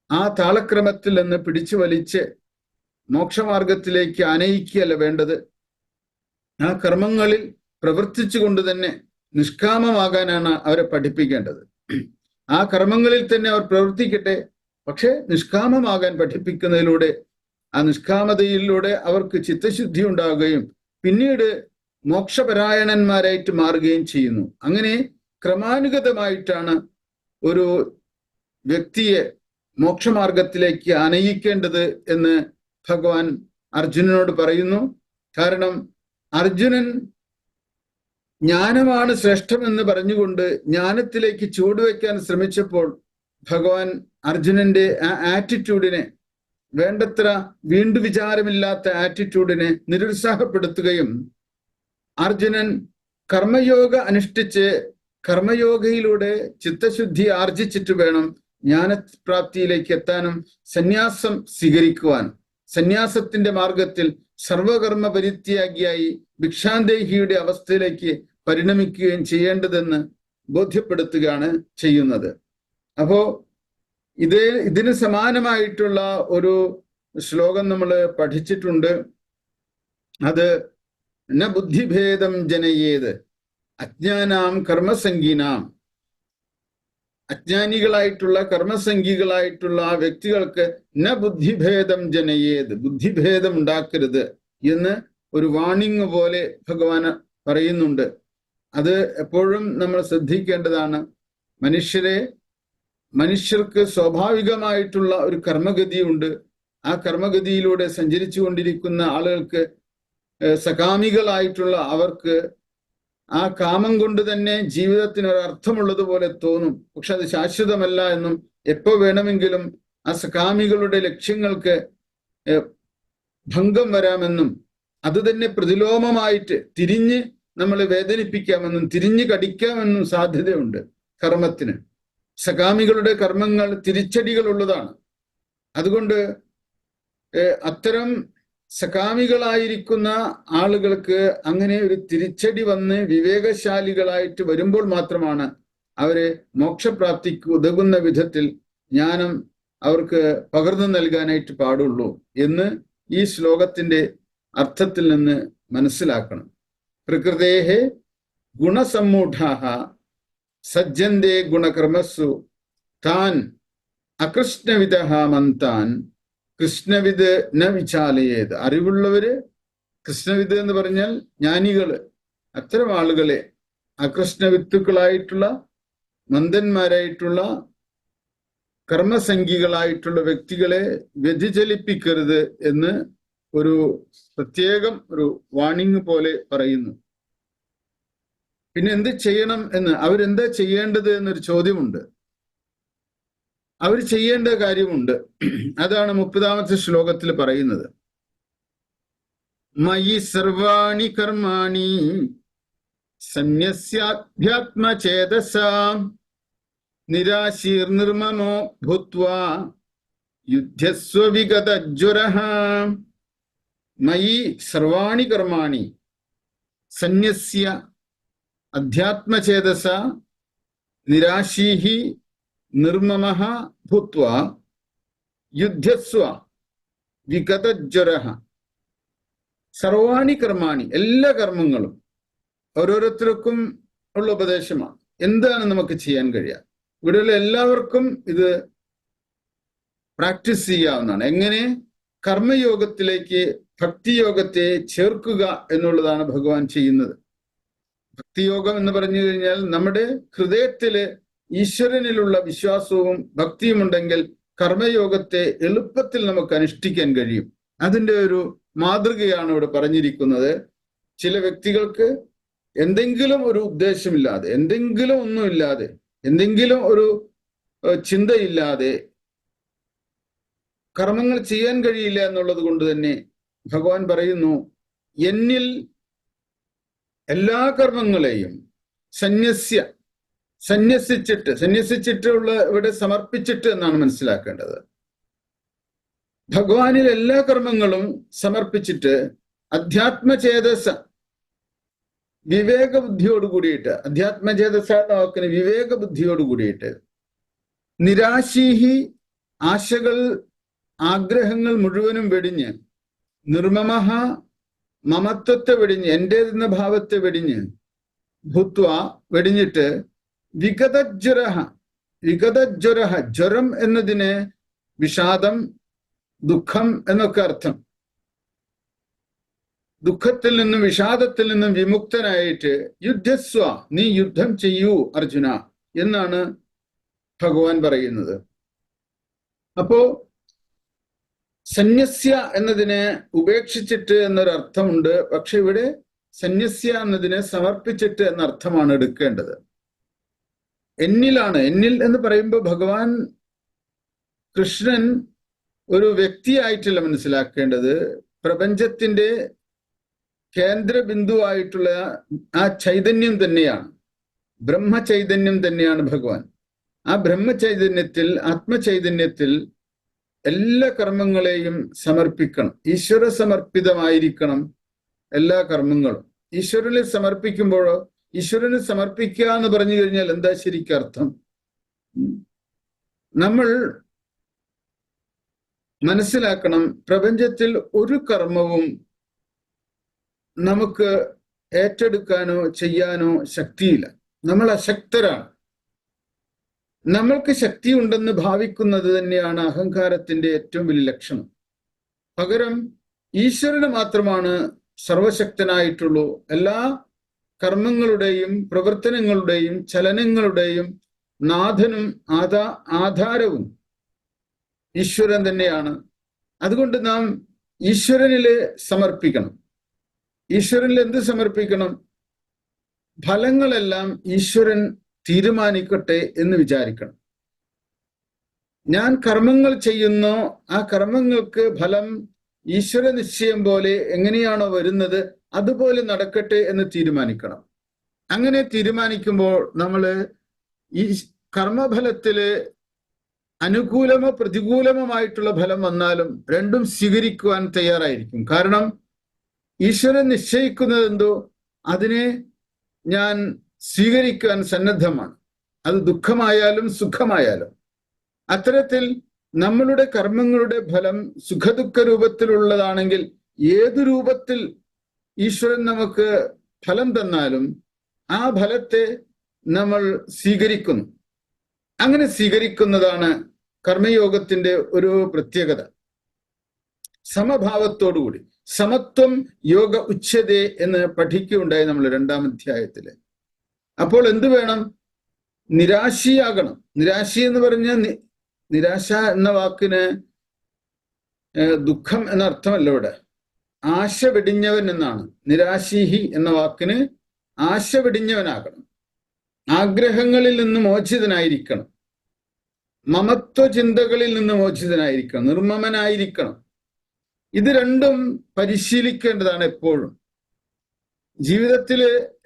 ആ താളക്രമത്തിൽ നിന്ന് പിടിച്ചു വലിച്ച് മോക്ഷമാർഗത്തിലേക്ക് ആനയിക്കുകയല്ല വേണ്ടത്. ആ കർമ്മങ്ങളിൽ പ്രവർത്തിച്ചുകൊണ്ട് തന്നെ നിഷ്കാമമാകാനാണ് അവരെ പഠിപ്പിക്കേണ്ടത്. ആ കർമ്മങ്ങളിൽ തന്നെ അവർ പ്രവർത്തിക്കട്ടെ, പക്ഷെ നിഷ്കാമമാകാൻ പഠിപ്പിക്കുന്നതിലൂടെ ആ നിഷ്കാമതയിലൂടെ അവർക്ക് ചിത്തശുദ്ധി ഉണ്ടാകുകയും പിന്നീട് മോക്ഷപരായണന്മാരായിട്ട് മാറുകയും ചെയ്യുന്നു. അങ്ങനെ ക്രമാനുഗതമായിട്ടാണ് ഒരു വ്യക്തിയെ മോക്ഷമാർഗത്തിലേക്ക് ആനയിക്കേണ്ടത് എന്ന് ഭഗവാൻ അർജുനനോട് പറയുന്നു. കാരണം അർജുനൻ ജ്ഞാനമാണ് ശ്രേഷ്ഠമെന്ന് പറഞ്ഞുകൊണ്ട് ജ്ഞാനത്തിലേക്ക് ചുവടുവെക്കാൻ ശ്രമിച്ചപ്പോൾ ഭഗവാൻ അർജുനന്റെ ആ ആറ്റിറ്റ്യൂഡിനെ, വേണ്ടത്ര വീണ്ടു വിചാരമില്ലാത്ത ആറ്റിറ്റ്യൂഡിനെ നിരുത്സാഹപ്പെടുത്തുകയും അർജുനൻ കർമ്മയോഗ അനുഷ്ഠിച്ച് കർമ്മയോഗയിലൂടെ ചിത്തശുദ്ധി ആർജിച്ചിട്ട് വേണം ജ്ഞാനപ്രാപ്തിയിലേക്ക് എത്താനും സന്യാസം സ്വീകരിക്കുവാൻ, സന്യാസത്തിന്റെ മാർഗത്തിൽ സർവകർമ്മ പരിത്യാഗിയായി ഭിക്ഷാന്തേഹിയുടെ അവസ്ഥയിലേക്ക് പരിണമിക്കുകയും ചെയ്യേണ്ടതെന്ന് ബോധ്യപ്പെടുത്തുകയാണ് ചെയ്യുന്നത്. അപ്പോ ഇതിന് സമാനമായിട്ടുള്ള ഒരു ശ്ലോകം നമ്മൾ പഠിച്ചിട്ടുണ്ട്. അത് ന ബുദ്ധിഭേദം ജനയേത് അജ്ഞാനാം കർമ്മസംഗീനാം. അജ്ഞാനികളായിട്ടുള്ള കർമ്മസംഗികളായിട്ടുള്ള വ്യക്തികൾക്ക് ന ബുദ്ധിഭേദം ജനയേത്, ബുദ്ധിഭേദം ഉണ്ടാക്കരുത് എന്ന് ഒരു വാണിംഗ് പോലെ ഭഗവാൻ പറയുന്നുണ്ട്. അത് എപ്പോഴും നമ്മൾ ശ്രദ്ധിക്കേണ്ടതാണ്. മനുഷ്യർക്ക് സ്വാഭാവികമായിട്ടുള്ള ഒരു കർമ്മഗതിയുണ്ട്. ആ കർമ്മഗതിയിലൂടെ സഞ്ചരിച്ചു കൊണ്ടിരിക്കുന്ന ആളുകൾക്ക്, സകാമികളായിട്ടുള്ള അവർക്ക് ആ കാമം കൊണ്ട് തന്നെ ജീവിതത്തിന് ഒരു അർത്ഥമുള്ളതുപോലെ തോന്നും. പക്ഷെ അത് ശാശ്വതമല്ല എന്നും എപ്പോ വേണമെങ്കിലും ആ സകാമികളുടെ ലക്ഷ്യങ്ങൾക്ക് ഭംഗം വരാമെന്നും അത് തന്നെ പ്രതിലോമമായിട്ട് തിരിഞ്ഞ് നമ്മളെ വേദനിപ്പിക്കാമെന്നും തിരിഞ്ഞു കടിക്കാമെന്നും സാധ്യതയുണ്ട് കർമ്മത്തിന്. സകാമികളുടെ കർമ്മങ്ങൾ തിരിച്ചടികളുള്ളതാണ്. അതുകൊണ്ട് അത്തരം സകാമികളായിരിക്കുന്ന ആളുകൾക്ക് അങ്ങനെ ഒരു തിരിച്ചടി വന്ന് വിവേകശാലികളായിട്ട് വരുമ്പോൾ മാത്രമാണ് അവരെ മോക്ഷപ്രാപ്തിക്ക് ഉതകുന്ന വിധത്തിൽ ജ്ഞാനം അവർക്ക് പകർന്നു നൽകാനായിട്ട് പാടുള്ളൂ എന്ന് ഈ ശ്ലോകത്തിന്റെ അർത്ഥത്തിൽ നിന്ന് മനസ്സിലാക്കണം. പ്രകൃതേഹേ ഗുണസമ്മൂഢാഃ സജ്ജന്തേ ഗുണകർമ്മസു താൻ അകൃഷ്ണവിദഃ മന്താൻ കൃഷ്ണവിദ് ന വിചാലയേത്. അറിവുള്ളവര്, കൃഷ്ണവിദ് എന്ന് പറഞ്ഞാൽ ജ്ഞാനികള്, അത്തരം ആളുകളെ, അകൃഷ്ണവിത്തുക്കളായിട്ടുള്ള മന്ദന്മാരായിട്ടുള്ള കർമ്മസംഖികളായിട്ടുള്ള വ്യക്തികളെ വ്യതിചലിപ്പിക്കരുത് എന്ന് ഒരു പ്രത്യേകം ഒരു വാണിംഗ് പോലെ പറയുന്നു. പിന്നെ എന്ത് ചെയ്യണം എന്ന്, അവരെന്താ ചെയ്യേണ്ടത് എന്നൊരു ചോദ്യമുണ്ട്. അവർ ചെയ്യേണ്ട കാര്യമുണ്ട്. അതാണ് 30ാമത്തെ ശ്ലോകത്തിൽ പറയുന്നത്. മയി സർവാണി കർമാണി സന്യസ്യാധ്യാത്മചേതസാ നിരാശീർ നിർമ്മമോ ഭൂത്വാ യുദ്ധസ്വ വിഗതജ്വരഃ. മയി സർവാണി കർമാണി സന്യസ്യ അധ്യാത്മചേതസ നിരാശീഹി നിർമ്മമഃ ഭൂത്വാ യുദ്ധസ്വ വിഗതജ്വരഃ. സർവാണി കർമാണി, എല്ലാ കർമ്മങ്ങളും. ഓരോരുത്തർക്കും ഉള്ള ഉപദേശമാണ്. എന്താണ് നമുക്ക് ചെയ്യാൻ കഴിയുക? ഇവിടെയുള്ള എല്ലാവർക്കും ഇത് പ്രാക്ടീസ് ചെയ്യാവുന്നതാണ്. എങ്ങനെ കർമ്മയോഗത്തിലേക്ക് ഭക്തിയോഗത്തെ ചേർക്കുക എന്നുള്ളതാണ് ഭഗവാൻ ചെയ്യുന്നത്. ഭക്തിയോഗം എന്ന് പറഞ്ഞു കഴിഞ്ഞാൽ നമ്മുടെ ഹൃദയത്തില് ഈശ്വരനിലുള്ള വിശ്വാസവും ഭക്തിയും ഉണ്ടെങ്കിൽ കർമ്മയോഗത്തെ എളുപ്പത്തിൽ നമുക്ക് അനുഷ്ഠിക്കാൻ കഴിയും. അതിൻ്റെ ഒരു മാതൃകയാണ് ഇവിടെ പറഞ്ഞിരിക്കുന്നത്. ചില വ്യക്തികൾക്ക് എന്തെങ്കിലും ഒരു ഉദ്ദേശമില്ലാതെ, എന്തെങ്കിലും ഒന്നുമില്ലാതെ, എന്തെങ്കിലും ഒരു ചിന്തയില്ലാതെ കർമ്മങ്ങൾ ചെയ്യാൻ കഴിയില്ല എന്നുള്ളത് കൊണ്ട് തന്നെ ഭഗവാൻ പറയുന്നു, എന്നിൽ എല്ലാ കർമ്മങ്ങളെയും സന്യസിച്ചിട്ടുള്ള ഇവിടെ സമർപ്പിച്ചിട്ട് എന്നാണ് മനസ്സിലാക്കേണ്ടത്. ഭഗവാനിൽ എല്ലാ കർമ്മങ്ങളും സമർപ്പിച്ചിട്ട് അധ്യാത്മചേതസ, വിവേകബുദ്ധിയോട് കൂടിയിട്ട്, അധ്യാത്മചേതസ എന്ന വാക്കിന് വിവേകബുദ്ധിയോട് കൂടിയിട്ട്, നിരാശീഹി, ആശകൾ ആഗ്രഹങ്ങൾ മുഴുവനും വെടിഞ്ഞ്, നിർമ്മമഃ, മമത്വത്തെ വെടിഞ്ഞ്, എന്റേതെന്ന ഭാവത്തെ വെടിഞ്ഞ്, ഭൂത്വ വെടിഞ്ഞിട്ട്, വിഗതജ്വരഃ, വിഗതജ്വരഃ, ജ്വരം എന്നതിന് വിഷാദം, ദുഃഖം എന്നൊക്കെ അർത്ഥം. ദുഃഖത്തിൽ നിന്നും വിഷാദത്തിൽ നിന്നും വിമുക്തനായിട്ട് യുദ്ധസ്വ, നീ യുദ്ധം ചെയ്യൂ അർജുന എന്നാണ് ഭഗവാൻ പറയുന്നത്. അപ്പോ സന്യസ്യ എന്നതിനെ ഉപേക്ഷിച്ചിട്ട് എന്നൊരർത്ഥമുണ്ട്. പക്ഷെ ഇവിടെ സന്യസ്യ എന്നതിനെ സമർപ്പിച്ചിട്ട് എന്നർത്ഥമാണ് എടുക്കേണ്ടത്. എന്നിലാണ്, എന്നിൽ എന്ന് പറയുമ്പോൾ ഭഗവാൻ കൃഷ്ണൻ ഒരു വ്യക്തിയായിട്ടല്ല മനസ്സിലാക്കേണ്ടത്. പ്രപഞ്ചത്തിന്റെ കേന്ദ്രബിന്ദുവായിട്ടുള്ള ആ ചൈതന്യം തന്നെയാണ്, ബ്രഹ്മചൈതന്യം തന്നെയാണ് ഭഗവാൻ. ആ ബ്രഹ്മചൈതന്യത്തിൽ, ആത്മചൈതന്യത്തിൽ എല്ലാ കർമ്മങ്ങളെയും സമർപ്പിക്കണം. ഈശ്വര സമർപ്പിതമായിരിക്കണം എല്ലാ കർമ്മങ്ങളും. ഈശ്വരനെ സമർപ്പിക്കുമ്പോഴോ, ഈശ്വരന് സമർപ്പിക്കുക എന്ന് പറഞ്ഞു കഴിഞ്ഞാൽ എന്താ ശരിക്കും അർത്ഥം? നമ്മൾ മനസ്സിലാക്കണം, പ്രപഞ്ചത്തിൽ ഒരു കർമ്മവും നമുക്ക് ഏറ്റെടുക്കാനോ ചെയ്യാനോ ശക്തിയില്ല. നമ്മൾ അശക്തരാണ്. നമ്മൾക്ക് ശക്തിയുണ്ടെന്ന് ഭാവിക്കുന്നത് തന്നെയാണ് അഹങ്കാരത്തിന്റെ ഏറ്റവും വലിയ ലക്ഷണം. പകരം ഈശ്വരന് മാത്രമാണ് സർവശക്തനായിട്ടുള്ളൂ. എല്ലാ കർമ്മങ്ങളുടെയും പ്രവർത്തനങ്ങളുടെയും ചലനങ്ങളുടെയും നാഥനും ആധാരവും ഈശ്വരൻ തന്നെയാണ്. അതുകൊണ്ട് നാം ഈശ്വരനിലെ സമർപ്പിക്കണം. ഈശ്വരനിൽ എന്ത് സമർപ്പിക്കണം? ഫലങ്ങളെല്ലാം ഈശ്വരൻ തീരുമാനിക്കട്ടെ എന്ന് വിചാരിക്കണം. ഞാൻ കർമ്മങ്ങൾ ചെയ്യുന്നോ ആ കർമ്മങ്ങൾക്ക് ഫലം ഈശ്വര നിശ്ചയം പോലെ എങ്ങനെയാണോ വരുന്നത് അതുപോലെ നടക്കട്ടെ എന്ന് തീരുമാനിക്കണം. അങ്ങനെ തീരുമാനിക്കുമ്പോൾ നമ്മൾ ഈ കർമ്മഫലത്തില് അനുകൂലമോ പ്രതികൂലമായിട്ടുള്ള ഫലം വന്നാലും രണ്ടും സ്വീകരിക്കുവാൻ തയ്യാറായിരിക്കും. കാരണം ഈശ്വരൻ നിശ്ചയിക്കുന്നത് എന്തോ അതിനെ ഞാൻ സ്വീകരിക്കാൻ സന്നദ്ധമാണ്. അത് ദുഃഖമായാലും സുഖമായാലും. അത്തരത്തിൽ നമ്മളുടെ കർമ്മങ്ങളുടെ ഫലം സുഖദുഃഖ രൂപത്തിലുള്ളതാണെങ്കിൽ ഏതു രൂപത്തിൽ ഈശ്വരൻ നമുക്ക് ഫലം തന്നാലും ആ ഫലത്തെ നമ്മൾ സ്വീകരിക്കുന്നു. അങ്ങനെ സ്വീകരിക്കുന്നതാണ് കർമ്മയോഗത്തിന്റെ ഒരു പ്രത്യേകത. സമഭാവത്തോടുകൂടി. സമത്വം യോഗ ഉച്യതേ എന്ന് പഠിക്കുകയുണ്ടായി നമ്മൾ 2-ാം അധ്യായത്തില്. അപ്പോൾ എന്ത് വേണം? നിരാശിയാകണം. നിരാശി എന്ന് പറഞ്ഞ നിരാശ എന്ന വാക്കിന് ദുഃഖം എന്ന അർത്ഥമല്ല ഇവിടെ. ആശ വെടിഞ്ഞവൻ എന്നാണ്. നിരാശീഹി എന്ന വാക്കിന് ആശ വെടിഞ്ഞവനാകണം. ആഗ്രഹങ്ങളിൽ നിന്ന് മോചിതനായിരിക്കണം. മമത്വ ചിന്തകളിൽ നിന്ന് മോചിതനായിരിക്കണം. നിർമ്മമനായിരിക്കണം. ഇത് രണ്ടും പരിശീലിക്കേണ്ടതാണ് എപ്പോഴും. ജീവിതത്തിൽ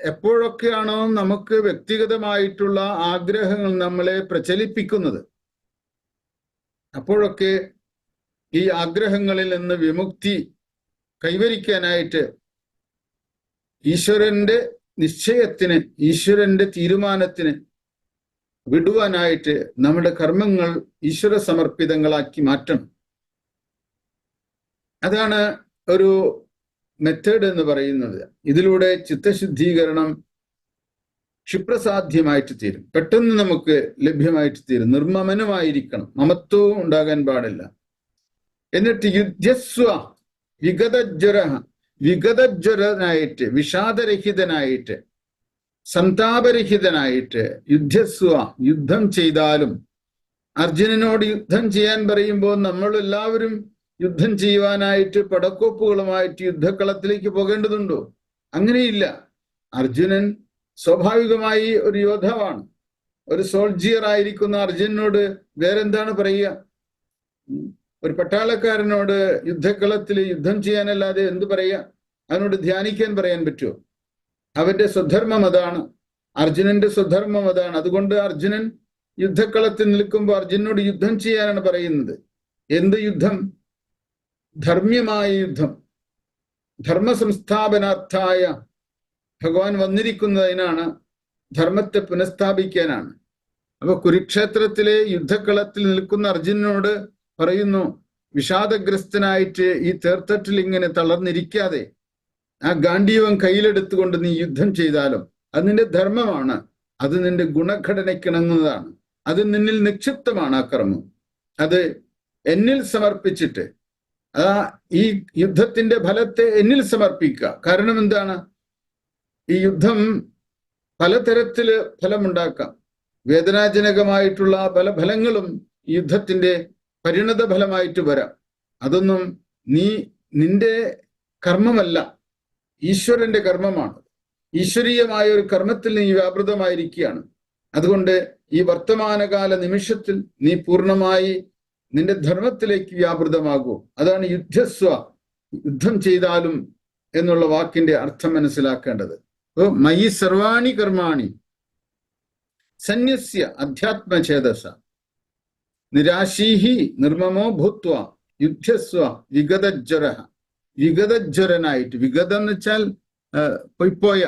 എപ്പോഴൊക്കെയാണോ നമുക്ക് വ്യക്തിഗതമായിട്ടുള്ള ആഗ്രഹങ്ങൾ നമ്മളെ പ്രചലിപ്പിക്കുന്നത്, അപ്പോഴൊക്കെ ഈ ആഗ്രഹങ്ങളിൽ നിന്ന് വിമുക്തി കൈവരിക്കാനായിട്ട് ഈശ്വരന്റെ നിശ്ചയത്തിന്, ഈശ്വരന്റെ തീരുമാനത്തിന് വിടുവാനായിട്ട് നമ്മുടെ കർമ്മങ്ങൾ ഈശ്വര സമർപ്പിതങ്ങളാക്കി മാറ്റണം. അതാണ് ഒരു മെത്തേഡ് എന്ന് പറയുന്നത്. ഇതിലൂടെ ചിത്തശുദ്ധീകരണം ക്ഷിപ്രസാധ്യമായിട്ട് തീരും. പെട്ടെന്ന് നമുക്ക് ലഭ്യമായിട്ട് തീരും. നിർമ്മമനുമായിരിക്കണം. മമത്വവും ഉണ്ടാകാൻ പാടില്ല. എന്നിട്ട് യുദ്ധസ്വ വിഗതജ്വരനായിട്ട്, വിഷാദരഹിതനായിട്ട്, സന്താപരഹിതനായിട്ട്, യുദ്ധസ്വ യുദ്ധം ചെയ്താലും. അർജുനനോട് യുദ്ധം ചെയ്യാൻ പറയുമ്പോൾ നമ്മൾ എല്ലാവരും യുദ്ധം ചെയ്യുവാനായിട്ട് പടക്കോപ്പുകളുമായിട്ട് യുദ്ധക്കളത്തിലേക്ക് പോകേണ്ടതുണ്ടോ? അങ്ങനെയില്ല. അർജുനൻ സ്വാഭാവികമായി ഒരു യോദ്ധാവാണ്. ഒരു സോൾജിയർ ആയിരിക്കുന്ന അർജുനനോട് വേറെന്താണ് പറയുക? ഒരു പട്ടാളക്കാരനോട് യുദ്ധക്കളത്തിൽ യുദ്ധം ചെയ്യാനല്ലാതെ എന്ത് പറയുക? അവനോട് ധ്യാനിക്കാൻ പറയാൻ പറ്റുമോ? അവന്റെ സ്വധർമ്മം അതാണ്. അർജുനന്റെ സ്വധർമ്മം അതാണ്. അതുകൊണ്ട് അർജുനൻ യുദ്ധക്കളത്തിൽ നിൽക്കുമ്പോൾ അർജുനനോട് യുദ്ധം ചെയ്യാനാണ് പറയുന്നത്. എന്ത് യുദ്ധം? ധർമ്മ്യമായ യുദ്ധം. ധർമ്മ സംസ്ഥാപനാർത്ഥായ ഭഗവാൻ വന്നിരിക്കുന്നതിനാണ്, ധർമ്മത്തെ പുനഃസ്ഥാപിക്കാനാണ്. അപ്പൊ കുരുക്ഷേത്രത്തിലെ യുദ്ധക്കളത്തിൽ നിൽക്കുന്ന അർജുനനോട് പറയുന്നു, വിഷാദഗ്രസ്തനായിട്ട് ഈ തേർത്തട്ടിൽ ഇങ്ങനെ തളർന്നിരിക്കാതെ ആ ഗാണ്ഡീവം കയ്യിലെടുത്തുകൊണ്ട് നീ യുദ്ധം ചെയ്താലും അത് നിന്റെ ധർമ്മമാണ്. അത് നിന്റെ ഗുണഘടനയ്ക്കിണങ്ങുന്നതാണ്. അത് നിന്നിൽ നിക്ഷിപ്തമാണ്. ആ കർമ്മം അത് എന്നിൽ സമർപ്പിച്ചിട്ട് ഈ യുദ്ധത്തിന്റെ ഫലത്തെ എന്നിൽ സമർപ്പിക്കുക. കാരണം എന്താണ്? ഈ യുദ്ധം പലതരത്തില് ഫലമുണ്ടാക്കാം. വേദനാജനകമായിട്ടുള്ള പല ഫലങ്ങളും യുദ്ധത്തിന്റെ പരിണത ഫലമായിട്ട് വരാം. അതൊന്നും നിന്റെ കർമ്മമല്ല, ഈശ്വരന്റെ കർമ്മമാണ്. ഈശ്വരീയമായ ഒരു കർമ്മത്തിൽ നീ വ്യാപൃതമായിരിക്കുകയാണ്. അതുകൊണ്ട് ഈ വർത്തമാനകാല നിമിഷത്തിൽ നീ പൂർണ്ണമായി നിന്റെ ധർമ്മത്തിലേക്ക് വ്യാപൃതമാകൂ. അതാണ് യുദ്ധസ്വ, യുദ്ധം ചെയ്താലും എന്നുള്ള വാക്കിന്റെ അർത്ഥം മനസ്സിലാക്കേണ്ടത്. അപ്പോ മയി സർവാണി കർമാണി സന്യസ്യ അധ്യാത്മചേതസ നിരാശീഹി നിർമ്മമോ ഭൂത്വ യുദ്ധസ്വ വിഗതജ്വര. വിഗതജ്വരനായിട്ട്, വിഗതം എന്ന് വെച്ചാൽ പൊയ്പോയ,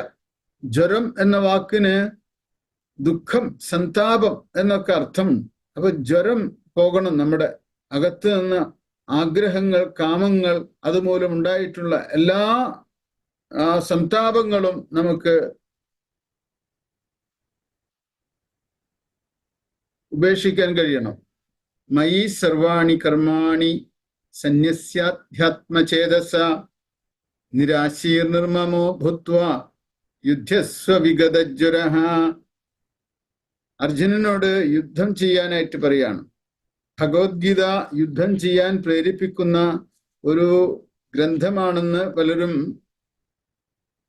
ജ്വരം എന്ന വാക്കിന് ദുഃഖം, സന്താപം എന്നൊക്കെ അർത്ഥം. അപ്പൊ ജ്വരം പോകണം, നമ്മുടെ അകത്ത് നിന്ന് ആഗ്രഹങ്ങൾ, കാമങ്ങൾ, അതുമൂലം ഉണ്ടായിട്ടുള്ള എല്ലാ സന്താപങ്ങളും നമുക്ക് ഉപേക്ഷിക്കാൻ കഴിയണം. മയി സർവാണി കർമാണി സന്യസ്യാധ്യാത്മചേതസ നിരാശീർ നിർമ്മമോ ഭൂത്വ യുദ്ധസ്വ വിഗതജ്വര. അർജുനനോട് യുദ്ധം ചെയ്യാനായിട്ട് പറയാണ്. ഭഗവത്ഗീത യുദ്ധം ചെയ്യാൻ പ്രേരിപ്പിക്കുന്ന ഒരു ഗ്രന്ഥമാണെന്ന് പലരും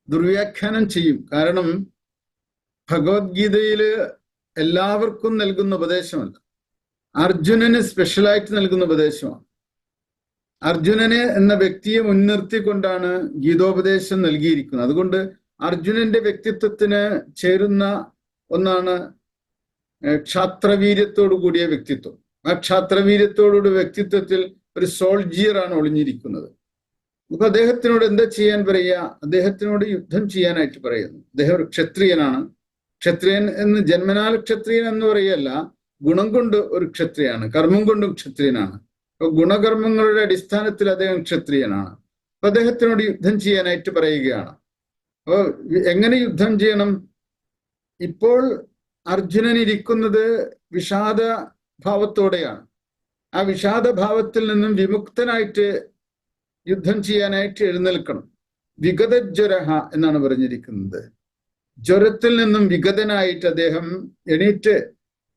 ദുർവ്യാഖ്യാനം ചെയ്യും. കാരണം ഭഗവത്ഗീതയില് എല്ലാവർക്കും നൽകുന്ന ഉപദേശമല്ല, അർജുനന് സ്പെഷ്യലായിട്ട് നൽകുന്ന ഉപദേശമാണ്. അർജുനനെ എന്ന വ്യക്തിയെ മുൻനിർത്തിക്കൊണ്ടാണ് ഗീതോപദേശം നൽകിയിരിക്കുന്നത്. അതുകൊണ്ട് അർജുനന്റെ വ്യക്തിത്വത്തിന് ചേരുന്ന ഒന്നാണ് ക്ഷാത്രവീര്യത്തോടു കൂടിയ വ്യക്തിത്വം. ആ ക്ഷാത്രവീര്യത്തോടുകൂടി വ്യക്തിത്വത്തിൽ ഒരു സോൾജിയറാണ് ഒളിഞ്ഞിരിക്കുന്നത്. അപ്പൊ അദ്ദേഹത്തിനോട് എന്താ ചെയ്യാൻ പറയുക? അദ്ദേഹത്തിനോട് യുദ്ധം ചെയ്യാനായിട്ട് പറയുന്നു. അദ്ദേഹം ഒരു ക്ഷത്രിയനാണ്. ക്ഷത്രിയൻ എന്ന് ജന്മനാൽ ക്ഷത്രിയൻ എന്ന് പറയല്ല, ഗുണം കൊണ്ട് ഒരു ക്ഷത്രിയാണ്, കർമ്മം കൊണ്ടും ക്ഷത്രിയനാണ്. അപ്പൊ ഗുണകർമ്മങ്ങളുടെ അടിസ്ഥാനത്തിൽ അദ്ദേഹം ക്ഷത്രിയനാണ്. അപ്പൊ അദ്ദേഹത്തിനോട് യുദ്ധം ചെയ്യാനായിട്ട് പറയുകയാണ്. അപ്പോൾ എങ്ങനെ യുദ്ധം ചെയ്യണം? ഇപ്പോൾ അർജുനൻ ഇരിക്കുന്നത് വിഷാദ ഭാവത്തോടെയാണ്. ആ വിഷാദഭാവത്തിൽ നിന്നും വിമുക്തനായിട്ട് യുദ്ധം ചെയ്യാനായിട്ട് എഴുന്നേൽക്കണം. വിഗതജ്വരഹ എന്നാണ് പറഞ്ഞിരിക്കുന്നത്. ജ്വരത്തിൽ നിന്നും വിഗതനായിട്ട് അദ്ദേഹം എണീറ്റ്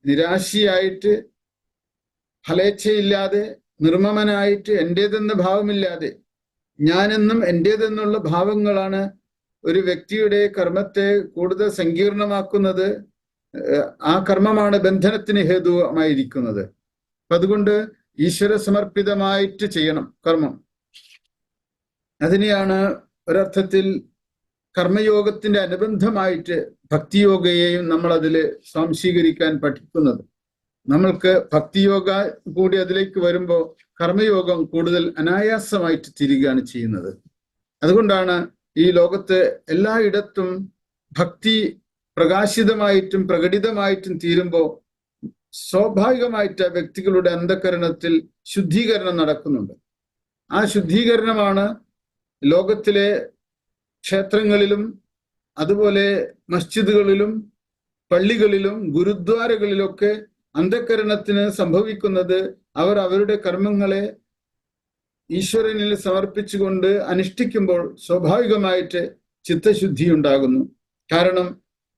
നിരാശയായിട്ട്, ഫലേച്ഛയില്ലാതെ, നിർമ്മമനായിട്ട്, എന്റേതെന്ന ഭാവമില്ലാതെ, ഞാനെന്നും എന്റേതെന്നുള്ള ഭാവങ്ങളാണ് ഒരു വ്യക്തിയുടെ കർമ്മത്തെ കൂടുതൽ സങ്കീർണമാക്കുന്നത്. ആ കർമ്മമാണ് ബന്ധനത്തിന് ഹേതുവായിരിക്കുന്നത്. അപ്പൊ അതുകൊണ്ട് ഈശ്വര സമർപ്പിതമായിട്ട് ചെയ്യണം കർമ്മം. അതിനെയാണ് ഒരർത്ഥത്തിൽ കർമ്മയോഗത്തിന്റെ അനുബന്ധമായിട്ട് ഭക്തിയോഗയെയും നമ്മൾ അതിൽ സ്വാംശീകരിക്കാൻ പഠിക്കുന്നത്. നമ്മൾക്ക് ഭക്തിയോഗ കൂടി അതിലേക്ക് വരുമ്പോൾ കർമ്മയോഗം കൂടുതൽ അനായാസമായിട്ട് തീരുകയാണ് ചെയ്യുന്നത്. അതുകൊണ്ടാണ് ഈ ലോകത്ത് എല്ലായിടത്തും ഭക്തി പ്രകാശിതമായിട്ടും പ്രകടിതമായിട്ടും തീരുമ്പോൾ സ്വാഭാവികമായിട്ട് വ്യക്തികളുടെ അന്ധകരണത്തിൽ ശുദ്ധീകരണം നടക്കുന്നുണ്ട്. ആ ശുദ്ധീകരണമാണ് ലോകത്തിലെ ക്ഷേത്രങ്ങളിലും അതുപോലെ മസ്ജിദുകളിലും പള്ളികളിലും ഗുരുദ്വാരകളിലൊക്കെ അന്ധകരണത്തിന് സംഭവിക്കുന്നത്. അവർ അവരുടെ കർമ്മങ്ങളെ ഈശ്വരനിൽ സമർപ്പിച്ചുകൊണ്ട് അനുഷ്ഠിക്കുമ്പോൾ സ്വാഭാവികമായിട്ട് ചിത്തശുദ്ധി ഉണ്ടാകുന്നു. കാരണം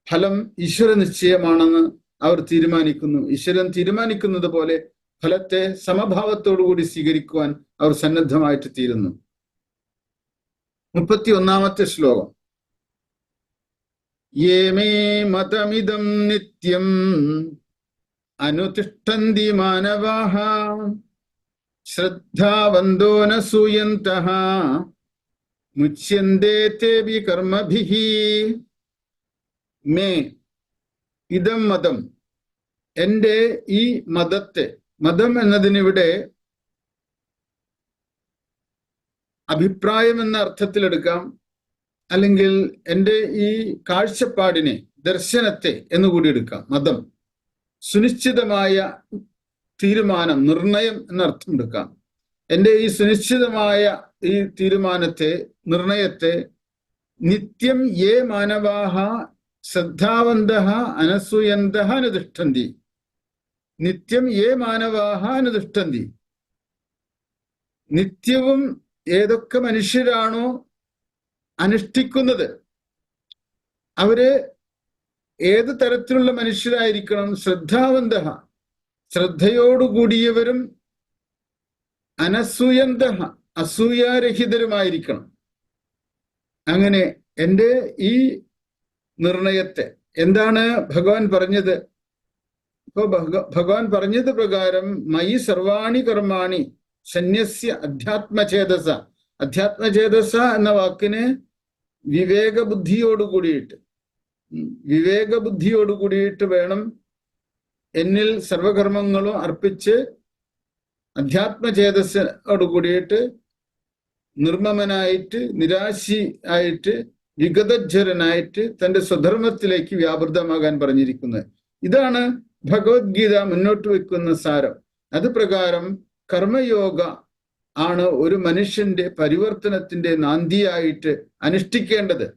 ഫലം ഈശ്വര നിശ്ചയമാണെന്ന് അവർ തീരുമാനിക്കുന്നു. ഈശ്വരൻ തീരുമാനിക്കുന്നത് പോലെ ഫലത്തെ സമഭാവത്തോടുകൂടി സ്വീകരിക്കുവാൻ അവർ സന്നദ്ധമായിട്ട് തീരുന്നു. 31-ാമത്തെ ശ്ലോകം. യേ മേ മതമിദം നിത്യം അനുതിഷ്ഠന്തി മാനവാഃ ശ്രദ്ധാവന്തോ ന സൂയന്തഃ മുച്യന്തേ തേഭി കർമ്മഭിഃ. മേ ഇദം മതം, എൻ്റെ ഈ മതത്തെ, മതം എന്നതിനിവിടെ അഭിപ്രായം എന്ന അർത്ഥത്തിലെടുക്കാം, അല്ലെങ്കിൽ എൻ്റെ ഈ കാഴ്ചപ്പാടിനെ, ദർശനത്തെ എന്നുകൂടി എടുക്കാം. മതം സുനിശ്ചിതമായ തീരുമാനം, നിർണയം എന്നർത്ഥം എടുക്കാം. എൻ്റെ ഈ സുനിശ്ചിതമായ ഈ തീരുമാനത്തെ, നിർണയത്തെ നിത്യം യേ മാനവാഃ ശ്രദ്ധാവന്തഃ അനസൂയന്തഃ അനുതിഷ്ഠന്തി. നിത്യം യേ മാനവാഃ അനുതിഷ്ഠന്തി. നിത്യവും ഏതൊക്കെ മനുഷ്യരാണോ അനുഷ്ഠിക്കുന്നത്, അവര് ഏത് തരത്തിലുള്ള മനുഷ്യരായിരിക്കണം? ശ്രദ്ധാവന്തഃ, ശ്രദ്ധയോടുകൂടിയവരും അനസൂയന്ത, അസൂയാരഹിതരുമായിരിക്കണം. അങ്ങനെ എൻ്റെ ഈ നിർണയത്തെ എന്താണ് ഭഗവാൻ പറഞ്ഞത്? ഇപ്പൊ ഭഗവാൻ പറഞ്ഞത് പ്രകാരം മയി സർവാണി കർമാണി സന്യസ്യ അധ്യാത്മചേതസ. അധ്യാത്മചേതസ എന്ന വാക്കിന് വിവേകബുദ്ധിയോടുകൂടിയിട്ട് വേണം എന്നിൽ സർവകർമ്മങ്ങളും അർപ്പിച്ച് അധ്യാത്മചേതസ്സോടുകൂടിയിട്ട് നിർമ്മമനായിട്ട്, നിരാശി ആയിട്ട്, വിഗതജ്വരനായിട്ട് തൻ്റെ സ്വധർമ്മത്തിലേക്ക് വ്യാപൃതമാകാൻ പറഞ്ഞിരിക്കുന്നത്. ഇതാണ് ഭഗവത്ഗീത മുന്നോട്ട് വെക്കുന്ന സാരം. അത് പ്രകാരം കർമ്മയോഗ ആണ് ഒരു മനുഷ്യന്റെ പരിവർത്തനത്തിന്റെ നാന്ദിയായിട്ട് അനുഷ്ഠിക്കേണ്ടത്.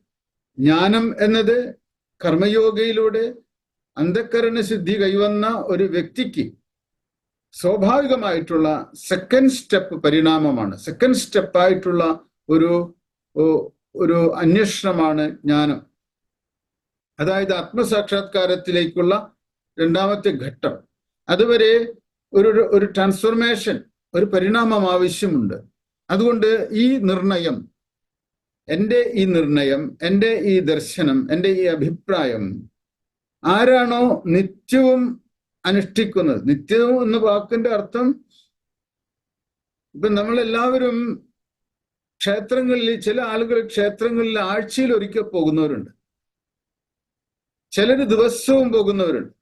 ജ്ഞാനം എന്നത് കർമ്മയോഗയിലൂടെ അന്ധക്കരണ ശുദ്ധി കൈവന്ന ഒരു വ്യക്തിക്ക് സ്വാഭാവികമായിട്ടുള്ള സെക്കൻഡ് സ്റ്റെപ്പ് പരിണാമമാണ്. സെക്കൻഡ് സ്റ്റെപ്പായിട്ടുള്ള ഒരു അന്വേഷണമാണ് ജ്ഞാനം. അതായത് ആത്മസാക്ഷാത്കാരത്തിലേക്കുള്ള രണ്ടാമത്തെ ഘട്ടം. അതുവരെ ഒരു ട്രാൻസ്ഫോർമേഷൻ, ഒരു പരിണാമം ആവശ്യമുണ്ട്. അതുകൊണ്ട് ഈ നിർണയം, എൻ്റെ ഈ ദർശനം, എൻ്റെ ഈ അഭിപ്രായം ആരാണോ നിത്യവും അനുഷ്ഠിക്കുന്നത്, നിത്യവും എന്ന വാക്കിന്റെ അർത്ഥം ഇപ്പൊ നമ്മളെല്ലാവരും ക്ഷേത്രങ്ങളിൽ, ചില ആളുകൾ ക്ഷേത്രങ്ങളിൽ ആഴ്ചയിൽ ഒരിക്കൽ പോകുന്നവരുണ്ട്, ചിലര് ദിവസവും പോകുന്നവരുണ്ട്,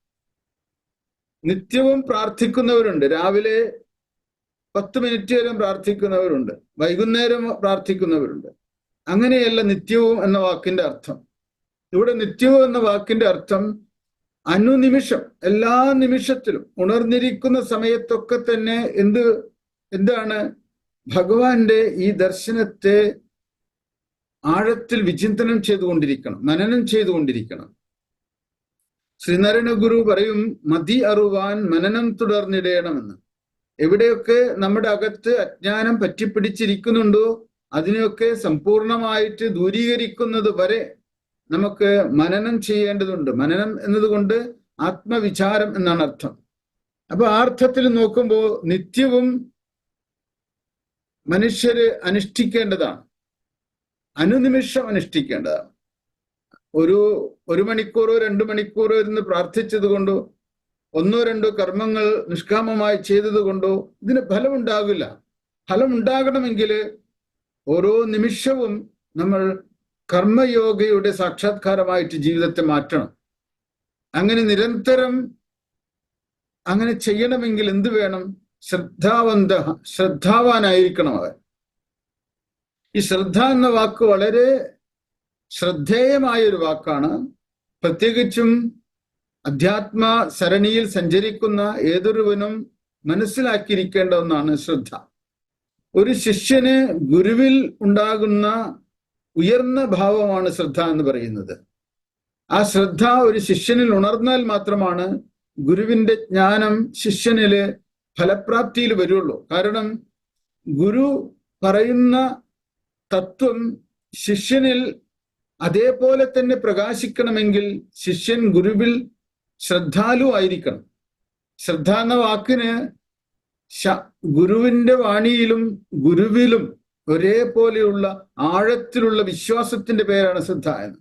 നിത്യവും പ്രാർത്ഥിക്കുന്നവരുണ്ട്, രാവിലെ 10 മിനിറ്റ് നേരം പ്രാർത്ഥിക്കുന്നവരുണ്ട്, വൈകുന്നേരം പ്രാർത്ഥിക്കുന്നവരുണ്ട്. അങ്ങനെയല്ല നിത്യവും എന്ന വാക്കിന്റെ അർത്ഥം. ഇവിടെ നിത്യവും എന്ന വാക്കിന്റെ അർത്ഥം അനുനിമിഷം, എല്ലാ നിമിഷത്തിലും, ഉണർന്നിരിക്കുന്ന സമയത്തൊക്കെ തന്നെ എന്താണ് ഭഗവാന്റെ ഈ ദർശനത്തെ ആഴത്തിൽ വിചിന്തനം ചെയ്തുകൊണ്ടിരിക്കണം, മനനം ചെയ്തുകൊണ്ടിരിക്കണം. ശ്രീനാരായണ ഗുരു പറയും, മതി അറിവാൻ മനനം തുടർന്നിടണമെന്ന്. എവിടെയൊക്കെ നമ്മുടെ അകത്ത് അജ്ഞാനം പറ്റിപ്പിടിച്ചിരിക്കുന്നുണ്ടോ അതിനെയൊക്കെ സമ്പൂർണമായിട്ട് ദൂരീകരിക്കുന്നത് വരെ നമുക്ക് മനനം ചെയ്യേണ്ടതുണ്ട്. മനനം എന്നതുകൊണ്ട് ആത്മവിചാരം എന്നാണ് അർത്ഥം. അപ്പൊ ആ അർത്ഥത്തിൽ നോക്കുമ്പോൾ നിത്യവും മനുഷ്യര് അനുഷ്ഠിക്കേണ്ടതാണ്, അനുനിമിഷം അനുഷ്ഠിക്കേണ്ടതാണ്. ഒരു മണിക്കൂറോ 2 മണിക്കൂറോ ഇരുന്ന് പ്രാർത്ഥിച്ചത് കൊണ്ടോ 1-2 കർമ്മങ്ങൾ നിഷ്കാമമായി ചെയ്തത് കൊണ്ടോ ഇതിന് ഫലമുണ്ടാകില്ല. ഫലമുണ്ടാകണമെങ്കിൽ ഓരോ നിമിഷവും നമ്മൾ കർമ്മയോഗയുടെ സാക്ഷാത്കാരമായിട്ട് ജീവിതത്തെ മാറ്റണം. അങ്ങനെ നിരന്തരം അങ്ങനെ ചെയ്യണമെങ്കിൽ എന്ത് വേണം? ശ്രദ്ധാവാനായിരിക്കണം അവൻ. ഈ ശ്രദ്ധ എന്ന വാക്ക് വളരെ ശ്രദ്ധേയമായ ഒരു വാക്കാണ്. പ്രത്യേകിച്ചും അധ്യാത്മ സരണിയിൽ സഞ്ചരിക്കുന്ന ഏതൊരുവനും മനസ്സിലാക്കിയിരിക്കേണ്ട ഒന്നാണ് ശ്രദ്ധ. ഒരു ശിഷ്യന് ഗുരുവിൽ ഉണ്ടാകുന്ന ഉയർന്ന ഭാവമാണ് ശ്രദ്ധ എന്ന് പറയുന്നത്. ആ ശ്രദ്ധ ഒരു ശിഷ്യനിൽ ഉണർന്നാൽ മാത്രമാണ് ഗുരുവിന്റെ ജ്ഞാനം ശിഷ്യനില് ഫലപ്രാപ്തിയിൽ വരുള്ളൂ. കാരണം ഗുരു പറയുന്ന തത്വം ശിഷ്യനിൽ അതേപോലെ തന്നെ പ്രകാശിക്കണമെങ്കിൽ ശിഷ്യൻ ഗുരുവിൽ ശ്രദ്ധാലു ആയിരിക്കണം. ശ്രദ്ധ എന്ന വാക്കിന് ഗുരുവിന്റെ വാണിയിലും ഗുരുവിലും ഒരേപോലെയുള്ള ആഴത്തിലുള്ള വിശ്വാസത്തിന്റെ പേരാണ് ശ്രദ്ധ എന്ന്.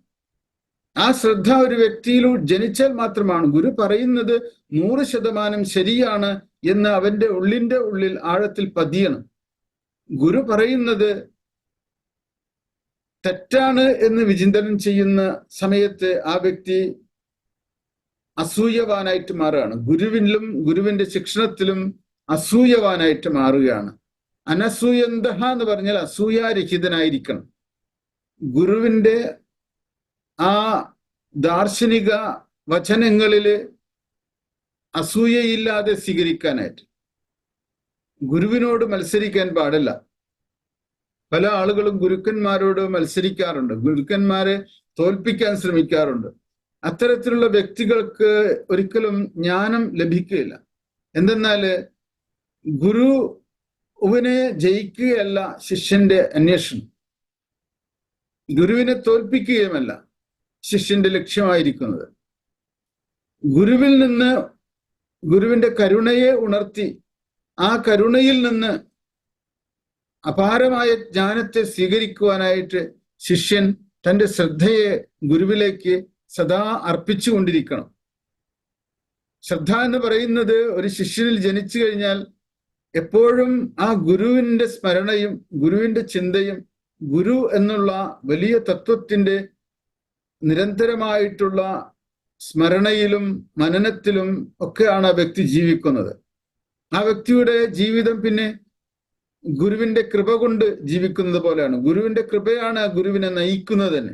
ആ ശ്രദ്ധ ഒരു വ്യക്തിയിൽ ജനിച്ചാൽ മാത്രമാണ് ഗുരു പറയുന്നത് 100% ശരിയാണ് എന്ന് അവന്റെ ഉള്ളിൽ ആഴത്തിൽ പതിയണം. ഗുരു പറയുന്നത് തെറ്റാണ് എന്ന് വിചിന്തനം ചെയ്യുന്ന സമയത്ത് ആ വ്യക്തി അസൂയവാനായിട്ട് മാറുകയാണ്. ഗുരുവിലും ഗുരുവിന്റെ ശിക്ഷണത്തിലും അസൂയവാനായിട്ട് മാറുകയാണ്. അനസൂയന്ത എന്ന് പറഞ്ഞാൽ അസൂയാരഹിതനായിരിക്കണം. ഗുരുവിന്റെ ആ ദാർശനിക വചനങ്ങളില് അസൂയയില്ലാതെ സ്വീകരിക്കാനായിട്ട്. ഗുരുവിനോട് മത്സരിക്കാൻ പാടില്ല. പല ആളുകളും ഗുരുക്കന്മാരോട് മത്സരിക്കാറുണ്ട്, ഗുരുക്കന്മാരെ തോൽപ്പിക്കാൻ ശ്രമിക്കാറുണ്ട്. അത്തരത്തിലുള്ള വ്യക്തികൾക്ക് ഒരിക്കലും ജ്ഞാനം ലഭിക്കുകയില്ല. എന്തെന്നാല് ഗുരുവിനെ ജയിക്കുകയല്ല ശിഷ്യന്റെ അന്വേഷണം, ഗുരുവിനെ തോൽപ്പിക്കുകയുമല്ല ശിഷ്യന്റെ ലക്ഷ്യമായിരിക്കുന്നത്. ഗുരുവിൽ നിന്ന് ഗുരുവിന്റെ കരുണയെ ഉണർത്തി ആ കരുണയിൽ നിന്ന് അപാരമായ ജ്ഞാനത്തെ സ്വീകരിക്കുവാനായിട്ട് ശിഷ്യൻ തൻ്റെ ശ്രദ്ധയെ ഗുരുവിലേക്ക് സദാ അർപ്പിച്ചുകൊണ്ടിരിക്കണം. ശ്രദ്ധ എന്ന് പറയുന്നത് ഒരു ശിഷ്യനിൽ ജനിച്ചു കഴിഞ്ഞാൽ എപ്പോഴും ആ ഗുരുവിൻ്റെ സ്മരണയും ഗുരുവിൻ്റെ ചിന്തയും ഗുരു എന്നുള്ള വലിയ തത്വത്തിൻ്റെ നിരന്തരമായിട്ടുള്ള സ്മരണയിലും മനനത്തിലും ഒക്കെയാണ് ആ വ്യക്തി ജീവിക്കുന്നത്. ആ വ്യക്തിയുടെ ജീവിതം പിന്നെ ഗുരുവിന്റെ കൃപ കൊണ്ട് ജീവിക്കുന്നത് പോലെയാണ്. ഗുരുവിന്റെ കൃപയാണ് ആ ഗുരുവിനെ നയിക്കുന്നത് തന്നെ.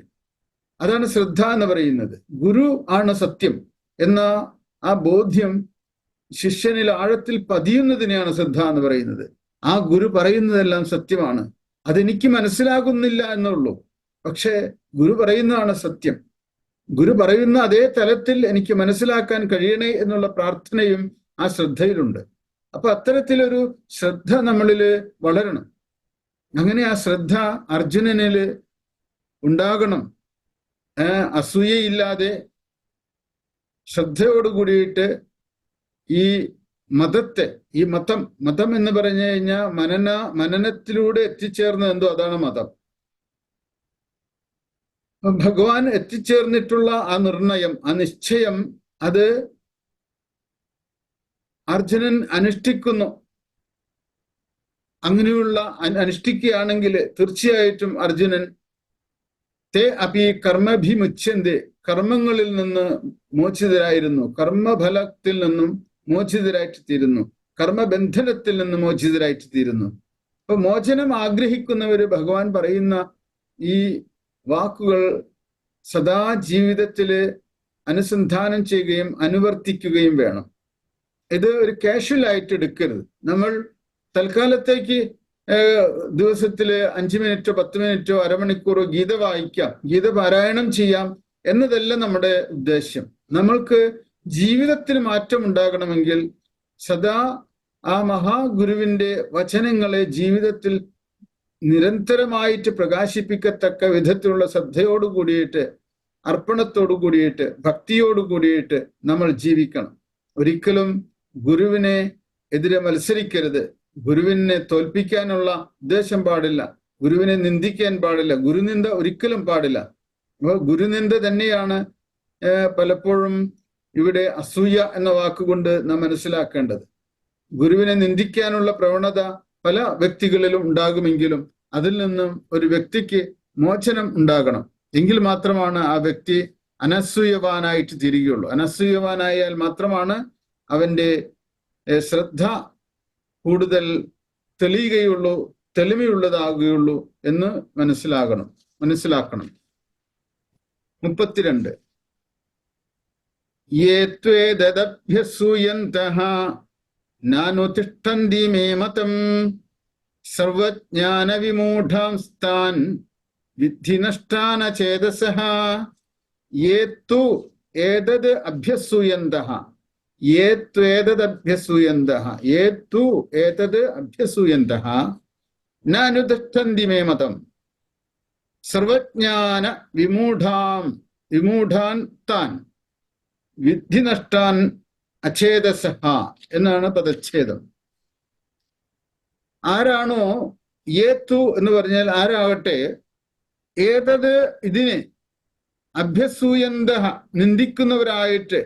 അതാണ് ശ്രദ്ധ എന്ന് പറയുന്നത്. ഗുരു ആണ് സത്യം എന്ന ആ ബോധ്യം ശിഷ്യനിൽ ആഴത്തിൽ പതിയുന്നതിനെയാണ് ശ്രദ്ധ എന്ന് പറയുന്നത്. ആ ഗുരു പറയുന്നതെല്ലാം സത്യമാണ്, അതെനിക്ക് മനസ്സിലാകുന്നില്ല എന്നുള്ളൂ, പക്ഷെ ഗുരു പറയുന്നതാണ് സത്യം. ഗുരു പറയുന്ന അതേ തലത്തിൽ എനിക്ക് മനസ്സിലാക്കാൻ കഴിയണേ എന്നുള്ള പ്രാർത്ഥനയും ആ ശ്രദ്ധയിലുണ്ട്. അപ്പൊ അത്തരത്തിലൊരു ശ്രദ്ധ നമ്മളിൽ വളരണം. അങ്ങനെ ആ ശ്രദ്ധ അർജുനനില് ഉണ്ടാകണം. അസൂയയില്ലാതെ ശ്രദ്ധയോട് കൂടിയിട്ട് ഈ മതത്തെ, ഈ മതം എന്ന് പറഞ്ഞു കഴിഞ്ഞാൽ മനനത്തിലൂടെ എത്തിച്ചേർന്ന എന്തോ അതാണ് മതം. ഭഗവാൻ എത്തിച്ചേർന്നിട്ടുള്ള ആ നിർണയം, ആ നിശ്ചയം, അത് അർജുനൻ അനുഷ്ഠിക്കുന്നു. അങ്ങനെയുള്ള അനുഷ്ഠിക്കുകയാണെങ്കിൽ തീർച്ചയായിട്ടും അർജുനൻ തേ അപി കർമ്മഭിമുച്യന്തേ, കർമ്മങ്ങളിൽ നിന്ന് മോചിതരായിരുന്നു, കർമ്മഫലത്തിൽ നിന്നും മോചിതരായിട്ട് തീരുന്നു, കർമ്മബന്ധനത്തിൽ നിന്ന് മോചിതരായിട്ട് തീരുന്നു. അപ്പൊ മോചനം ആഗ്രഹിക്കുന്നവര് ഭഗവാൻ പറയുന്ന ഈ വാക്കുകൾ സദാ ജീവിതത്തില് അനുസന്ധാനം ചെയ്യുകയും അനുവർത്തിക്കുകയും വേണം. ഇത് ഒരു കാഷ്വൽ ആയിട്ട് എടുക്കരുത്. നമ്മൾ തൽക്കാലത്തേക്ക് ദിവസത്തില് 5 മിനിറ്റോ 10 മിനിറ്റോ അരമണിക്കൂറോ ഗീത വായിക്കാം, ഗീത പാരായണം ചെയ്യാം എന്നതല്ല നമ്മുടെ ഉദ്ദേശ്യം. നമ്മൾക്ക് ജീവിതത്തിൽ മാറ്റം ഉണ്ടാകണമെങ്കിൽ സദാ ആ മഹാഗുരുവിന്റെ വചനങ്ങളെ ജീവിതത്തിൽ നിരന്തരമായിട്ട് പ്രകാശിപ്പിക്കത്തക്ക വിധത്തിലുള്ള ശ്രദ്ധയോടു കൂടിയിട്ട്, അർപ്പണത്തോടു കൂടിയിട്ട്, ഭക്തിയോടു കൂടിയിട്ട് നമ്മൾ ജീവിക്കണം. ഒരിക്കലും ഗുരുവിനെ എതിരെ മത്സരിക്കരുത്. ഗുരുവിനെ തോൽപ്പിക്കാനുള്ള ഉദ്ദേശം പാടില്ല. ഗുരുവിനെ നിന്ദിക്കാൻ പാടില്ല. ഗുരുനിന്ദ ഒരിക്കലും പാടില്ല. അപ്പോൾ ഗുരുനിന്ദ തന്നെയാണ് പലപ്പോഴും ഇവിടെ അസൂയ എന്ന വാക്കുകൊണ്ട് നാം മനസ്സിലാക്കേണ്ടത്. ഗുരുവിനെ നിന്ദിക്കാനുള്ള പ്രവണത പല വ്യക്തികളിലും ഉണ്ടാകുമെങ്കിലും അതിൽ നിന്നും ഒരു വ്യക്തിക്ക് മോചനം ഉണ്ടാകണം. എങ്കിൽ മാത്രമാണ് ആ വ്യക്തി അനസൂയവാനായിട്ട് തീരുകയുള്ളൂ. അനസൂയവാനായാൽ മാത്രമാണ് അവന്റെ ശ്രദ്ധ കൂടുതൽ തെളിയുകയുള്ളൂ, തെളിമയുള്ളതാകുകയുള്ളൂ എന്ന് മനസ്സിലാക്കണം. 32 യേ ത്വേദഭ്യസൂയന്തഃ നാനുതിഷ്ഠന്തി മേ മതം സർവജ്ഞാന വിമൂഢാംസ്താൻ വിദ്ധി നഷ്ടാന ചേതസഃ. യേ തു ഏതദ് അഭ്യസൂയന്തഃ, യേ ത്വേതദഭ്യസൂയന്തഃ, യേ തു ഏതദ് അഭ്യസൂയന്തഃ നാനുതിഷ്ഠന്തി മേ മതം സർവജ്ഞാന വിമൂഢാൻ താൻ വിദ്ധി നഷ്ടാൻ അഛേദസഃ എന്നാണ് പദച്ഛേദം. ആരാണോ ഏതു എന്ന് പറഞ്ഞാൽ ആരാകട്ടെ, ഏതത് ഇതിനെ അഭ്യസൂയന്തഃ നിന്ദിക്കുന്നവരായിട്ട്,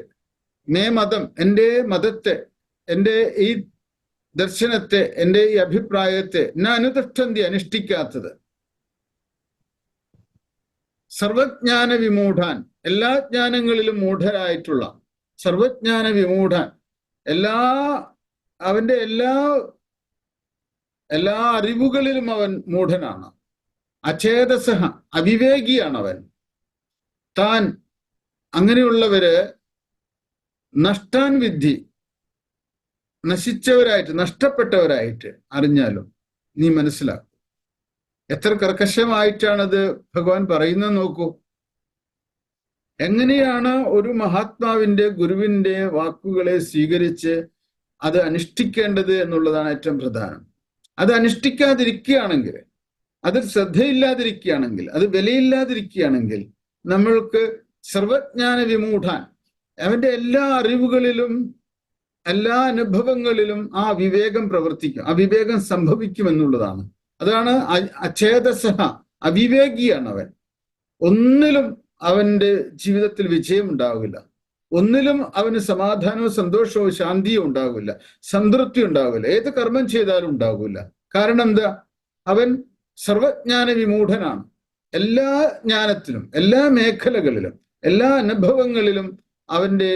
മേ മതം എൻ്റെ മതത്തെ, എൻ്റെ ഈ ദർശനത്തെ, എൻ്റെ ഈ അഭിപ്രായത്തെ അനുതിഷ്ഠന്തി അനുഷ്ഠിക്കാത്തത്, സർവജ്ഞാന വിമൂഢാൻ എല്ലാ ജ്ഞാനങ്ങളിലും മൂഢരായിട്ടുള്ള, സർവജ്ഞാന വിമൂഢാൻ അവന്റെ എല്ലാ അറിവുകളിലും അവൻ മൂഢനാണ്. അചേതസഹ അവിവേകിയാണ് അവൻ. താൻ അങ്ങനെയുള്ളവര് നഷ്ടാൻ വിദ്ധി നശിച്ചവരായിട്ട്, നഷ്ടപ്പെട്ടവരായിട്ട് അറിഞ്ഞാലും നീ മനസ്സിലാക്കും. എത്ര കർക്കശമായിട്ടാണത് ഭഗവാൻ പറയുന്നത് നോക്കൂ. എങ്ങനെയാണ് ഒരു മഹാത്മാവിന്റെ, ഗുരുവിന്റെ വാക്കുകളെ സ്വീകരിച്ച് അത് അനുഷ്ഠിക്കേണ്ടത് എന്നുള്ളതാണ് ഏറ്റവും പ്രധാനം. അത് അനുഷ്ഠിക്കാതിരിക്കുകയാണെങ്കിൽ, അതിൽ ശ്രദ്ധയില്ലാതിരിക്കുകയാണെങ്കിൽ, അത് വിലയില്ലാതിരിക്കുകയാണെങ്കിൽ നമ്മൾക്ക് സർവജ്ഞാന വിമൂഢാൻ, അവന്റെ എല്ലാ അറിവുകളിലും എല്ലാ അനുഭവങ്ങളിലും ആ വിവേകം പ്രവർത്തിക്കും, ആ വിവേകം സംഭവിക്കും എന്നുള്ളതാണ്. അതാണ് അചേതസഹ, അവിവേകിയാണ് അവൻ. ഒന്നിലും അവന്റെ ജീവിതത്തിൽ വിജയം ഉണ്ടാവില്ല, ഒന്നിലും അവന് സമാധാനവും സന്തോഷവും ശാന്തിയും ഉണ്ടാവില്ല, സംതൃപ്തി ഉണ്ടാവില്ല, ഏത് കർമ്മം ചെയ്താലും ഉണ്ടാവില്ല. കാരണം എന്താ? അവൻ സർവജ്ഞാന വിമൂഢനാണ്. എല്ലാ ജ്ഞാനത്തിലും, എല്ലാ മേഖലകളിലും, എല്ലാ അനുഭവങ്ങളിലും അവന്റെ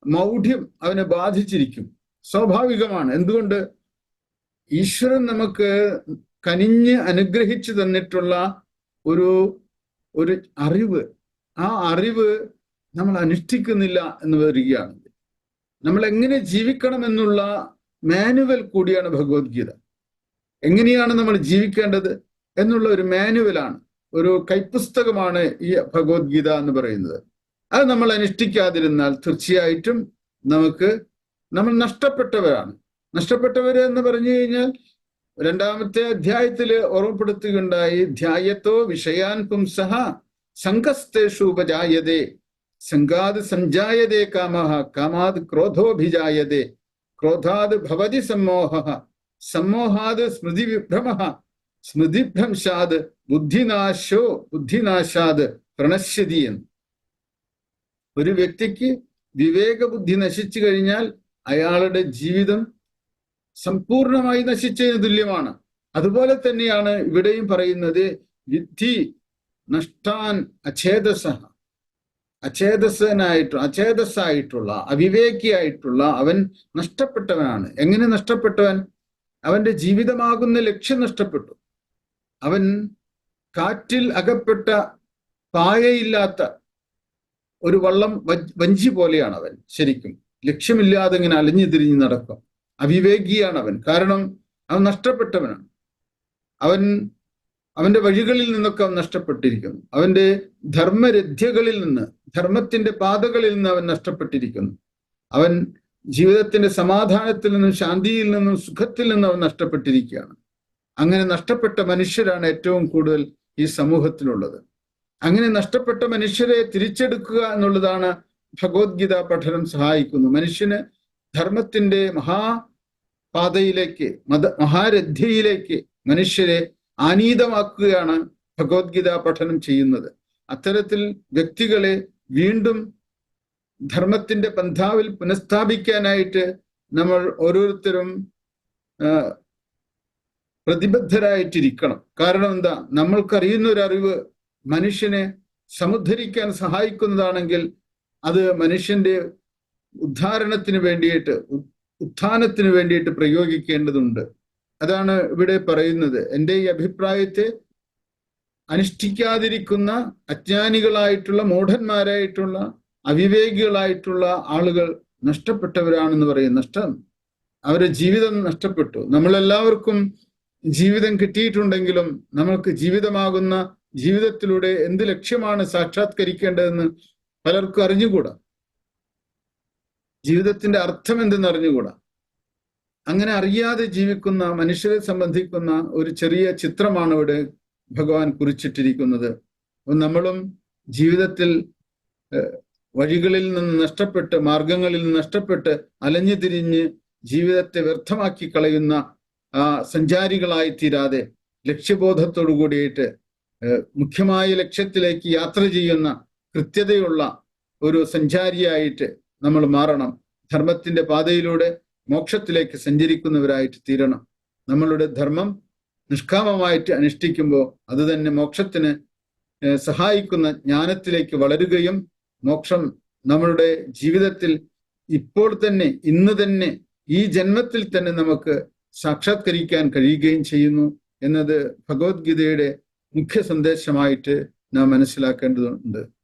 മൗഢ്യം അവനെ ബാധിച്ചിരിക്കും. സ്വാഭാവികമാണ്. എന്തുകൊണ്ട്? ഈശ്വരൻ നമുക്ക് കനിഞ്ഞ് അനുഗ്രഹിച്ചു തന്നിട്ടുള്ള ഒരു ഒരു അറിവ്, ആ അറിവ് നമ്മൾ അനുഷ്ഠിക്കുന്നില്ല എന്ന് വരികയാണെങ്കിൽ, നമ്മൾ എങ്ങനെ ജീവിക്കണം എന്നുള്ള മാനുവൽ കൂടിയാണ് ഭഗവത്ഗീത. എങ്ങനെയാണ് നമ്മൾ ജീവിക്കേണ്ടത് എന്നുള്ള ഒരു മാനുവലാണ്, ഒരു കൈപ്പുസ്തകമാണ് ഈ ഭഗവത്ഗീത എന്ന് പറയുന്നത്. അത് നമ്മൾ അനുഷ്ഠിക്കാതിരുന്നാൽ തീർച്ചയായിട്ടും നമ്മൾ നഷ്ടപ്പെട്ടവരാണ്. നഷ്ടപ്പെട്ടവര് എന്ന് പറഞ്ഞു കഴിഞ്ഞാൽ രണ്ടാമത്തെ അധ്യായത്തില് ഓർമ്മപ്പെടുത്തുകയുണ്ടായി, ധ്യായത്തോ വിഷയാൻ പുംസഹ സംഘസ്തേഷു ഉപജായതേ സംഘാത് സഞ്ജായതേ കാമഃ കാമാത് ക്രോധോഭിജായതേ ക്രോധാത് ഭവതി സമ്മോഹഃ സമ്മോഹാത് സ്മൃതി വിഭ്രമഃ സ്മൃതിഭ്രംശാത് ബുദ്ധിനാശാത് പ്രണശ്യതി എന്ന്. ഒരു വ്യക്തിക്ക് വിവേകബുദ്ധി നശിച്ചു കഴിഞ്ഞാൽ അയാളുടെ ജീവിതം സമ്പൂർണമായി നശിച്ചതിന് തുല്യമാണ്. അതുപോലെ തന്നെയാണ് ഇവിടെയും പറയുന്നത്, വിദ്ധി നഷ്ടാൻ അചേതസ്സായിട്ടുള്ള അവിവേകിയായിട്ടുള്ള അവൻ നഷ്ടപ്പെട്ടവനാണ്. എങ്ങനെ നഷ്ടപ്പെട്ടവൻ? അവന്റെ ജീവിതമാകുന്ന ലക്ഷ്യം നഷ്ടപ്പെട്ടു. അവൻ കാറ്റിൽ അകപ്പെട്ട പായയില്ലാത്ത ഒരു വള്ളം വഞ്ചി പോലെയാണ് അവൻ. ശരിക്കും ലക്ഷ്യമില്ലാതെ ഇങ്ങനെ അലഞ്ഞു തിരിഞ്ഞ് നടക്കും. അവിവേകിയാണ് അവൻ. കാരണം അവൻ നഷ്ടപ്പെട്ടവനാണ്. അവന്റെ വഴികളിൽ നിന്നൊക്കെ അവൻ നഷ്ടപ്പെട്ടിരിക്കുന്നു. അവന്റെ ധർമ്മരഥ്യകളിൽ നിന്ന്, ധർമ്മത്തിന്റെ പാതകളിൽ നിന്ന് അവൻ നഷ്ടപ്പെട്ടിരിക്കുന്നു. അവൻ ജീവിതത്തിന്റെ സമാധാനത്തിൽ നിന്നും ശാന്തിയിൽ നിന്നും സുഖത്തിൽ നിന്നും അവൻ നഷ്ടപ്പെട്ടിരിക്കുകയാണ്. അങ്ങനെ നഷ്ടപ്പെട്ട മനുഷ്യരാണ് ഏറ്റവും കൂടുതൽ ഈ സമൂഹത്തിലുള്ളത്. അങ്ങനെ നഷ്ടപ്പെട്ട മനുഷ്യരെ തിരിച്ചെടുക്കുക എന്നുള്ളതാണ് ഭഗവത്ഗീത പഠനം സഹായിക്കുന്നു. മനുഷ്യന് ധർമ്മത്തിന്റെ മഹാപാതയിലേക്ക്, മഹാരഥ്യയിലേക്ക് മനുഷ്യരെ ആനീതമാക്കുകയാണ് ഭഗവത്ഗീത പഠനം ചെയ്യുന്നത്. അത്തരത്തിൽ വ്യക്തികളെ വീണ്ടും ധർമ്മത്തിന്റെ പന്ഥാവിൽ പുനഃസ്ഥാപിക്കാനായിട്ട് നമ്മൾ ഓരോരുത്തരും പ്രതിബദ്ധരായിട്ടിരിക്കണം. കാരണം എന്താ? നമ്മൾക്കറിയുന്ന ഒരു അറിവ് മനുഷ്യനെ സമുദ്ധരിക്കാൻ സഹായിക്കുന്നതാണെങ്കിൽ അത് മനുഷ്യന്റെ ഉദ്ധാരണത്തിന് വേണ്ടിയിട്ട്, ഉത്ഥാനത്തിന് വേണ്ടിയിട്ട് പ്രയോഗിക്കേണ്ടതുണ്ട്. അതാണ് ഇവിടെ പറയുന്നത്. എൻ്റെ ഈ അഭിപ്രായത്തെ അനുഷ്ഠിക്കാതിരിക്കുന്ന അജ്ഞാനികളായിട്ടുള്ള, മൂഢന്മാരായിട്ടുള്ള, അവിവേകികളായിട്ടുള്ള ആളുകൾ നഷ്ടപ്പെട്ടവരാണെന്ന് പറയും. അവരുടെ ജീവിതം നഷ്ടപ്പെട്ടു. നമ്മളെല്ലാവർക്കും ജീവിതം കിട്ടിയിട്ടുണ്ടെങ്കിലും നമ്മൾക്ക് ജീവിതമാകുന്ന ജീവിതത്തിലൂടെ എന്ത് ലക്ഷ്യമാണ് സാക്ഷാത്കരിക്കേണ്ടതെന്ന് പലർക്കും അറിഞ്ഞുകൂടാ. ജീവിതത്തിന്റെ അർത്ഥം എന്തെന്ന് അറിഞ്ഞുകൂടാ. അങ്ങനെ അറിയാതെ ജീവിക്കുന്ന മനുഷ്യരെ സംബന്ധിക്കുന്ന ഒരു ചെറിയ ചിത്രമാണ് ഇവിടെ ഭഗവാൻ കുറിച്ചിട്ടിരിക്കുന്നത്. നമ്മളും ജീവിതത്തിൽ വഴികളിൽ നിന്ന് നഷ്ടപ്പെട്ട്, മാർഗങ്ങളിൽ നിന്ന് നഷ്ടപ്പെട്ട് അലഞ്ഞു തിരിഞ്ഞ് ജീവിതത്തെ വ്യർത്ഥമാക്കി കളയുന്ന സഞ്ചാരികളായി തീരാതെ ലക്ഷ്യബോധത്തോടു കൂടിയിട്ട് മുഖ്യമായ ലക്ഷ്യത്തിലേക്ക് യാത്ര ചെയ്യുന്ന കൃത്യതയുള്ള ഒരു സഞ്ചാരിയായിട്ട് നമ്മൾ മാറണം. ധർമ്മത്തിന്റെ പാതയിലൂടെ മോക്ഷത്തിലേക്ക് സഞ്ചരിക്കുന്നവരായിട്ട് തീരണം. നമ്മളുടെ ധർമ്മം നിഷ്കാമമായിട്ട് അനുഷ്ഠിക്കുമ്പോൾ അത് തന്നെ മോക്ഷത്തിന് സഹായിക്കുന്ന ജ്ഞാനത്തിലേക്ക് വളരുകയും മോക്ഷം നമ്മളുടെ ജീവിതത്തിൽ ഇപ്പോൾ തന്നെ, ഇന്ന് തന്നെ, ഈ ജന്മത്തിൽ തന്നെ നമുക്ക് സാക്ഷാത്കരിക്കാൻ കഴിയുകയും ചെയ്യുന്നു എന്നത് ഭഗവത്ഗീതയുടെ മുഖ്യ സന്ദേശമായിട്ട് നാം മനസ്സിലാക്കേണ്ടതുണ്ട്.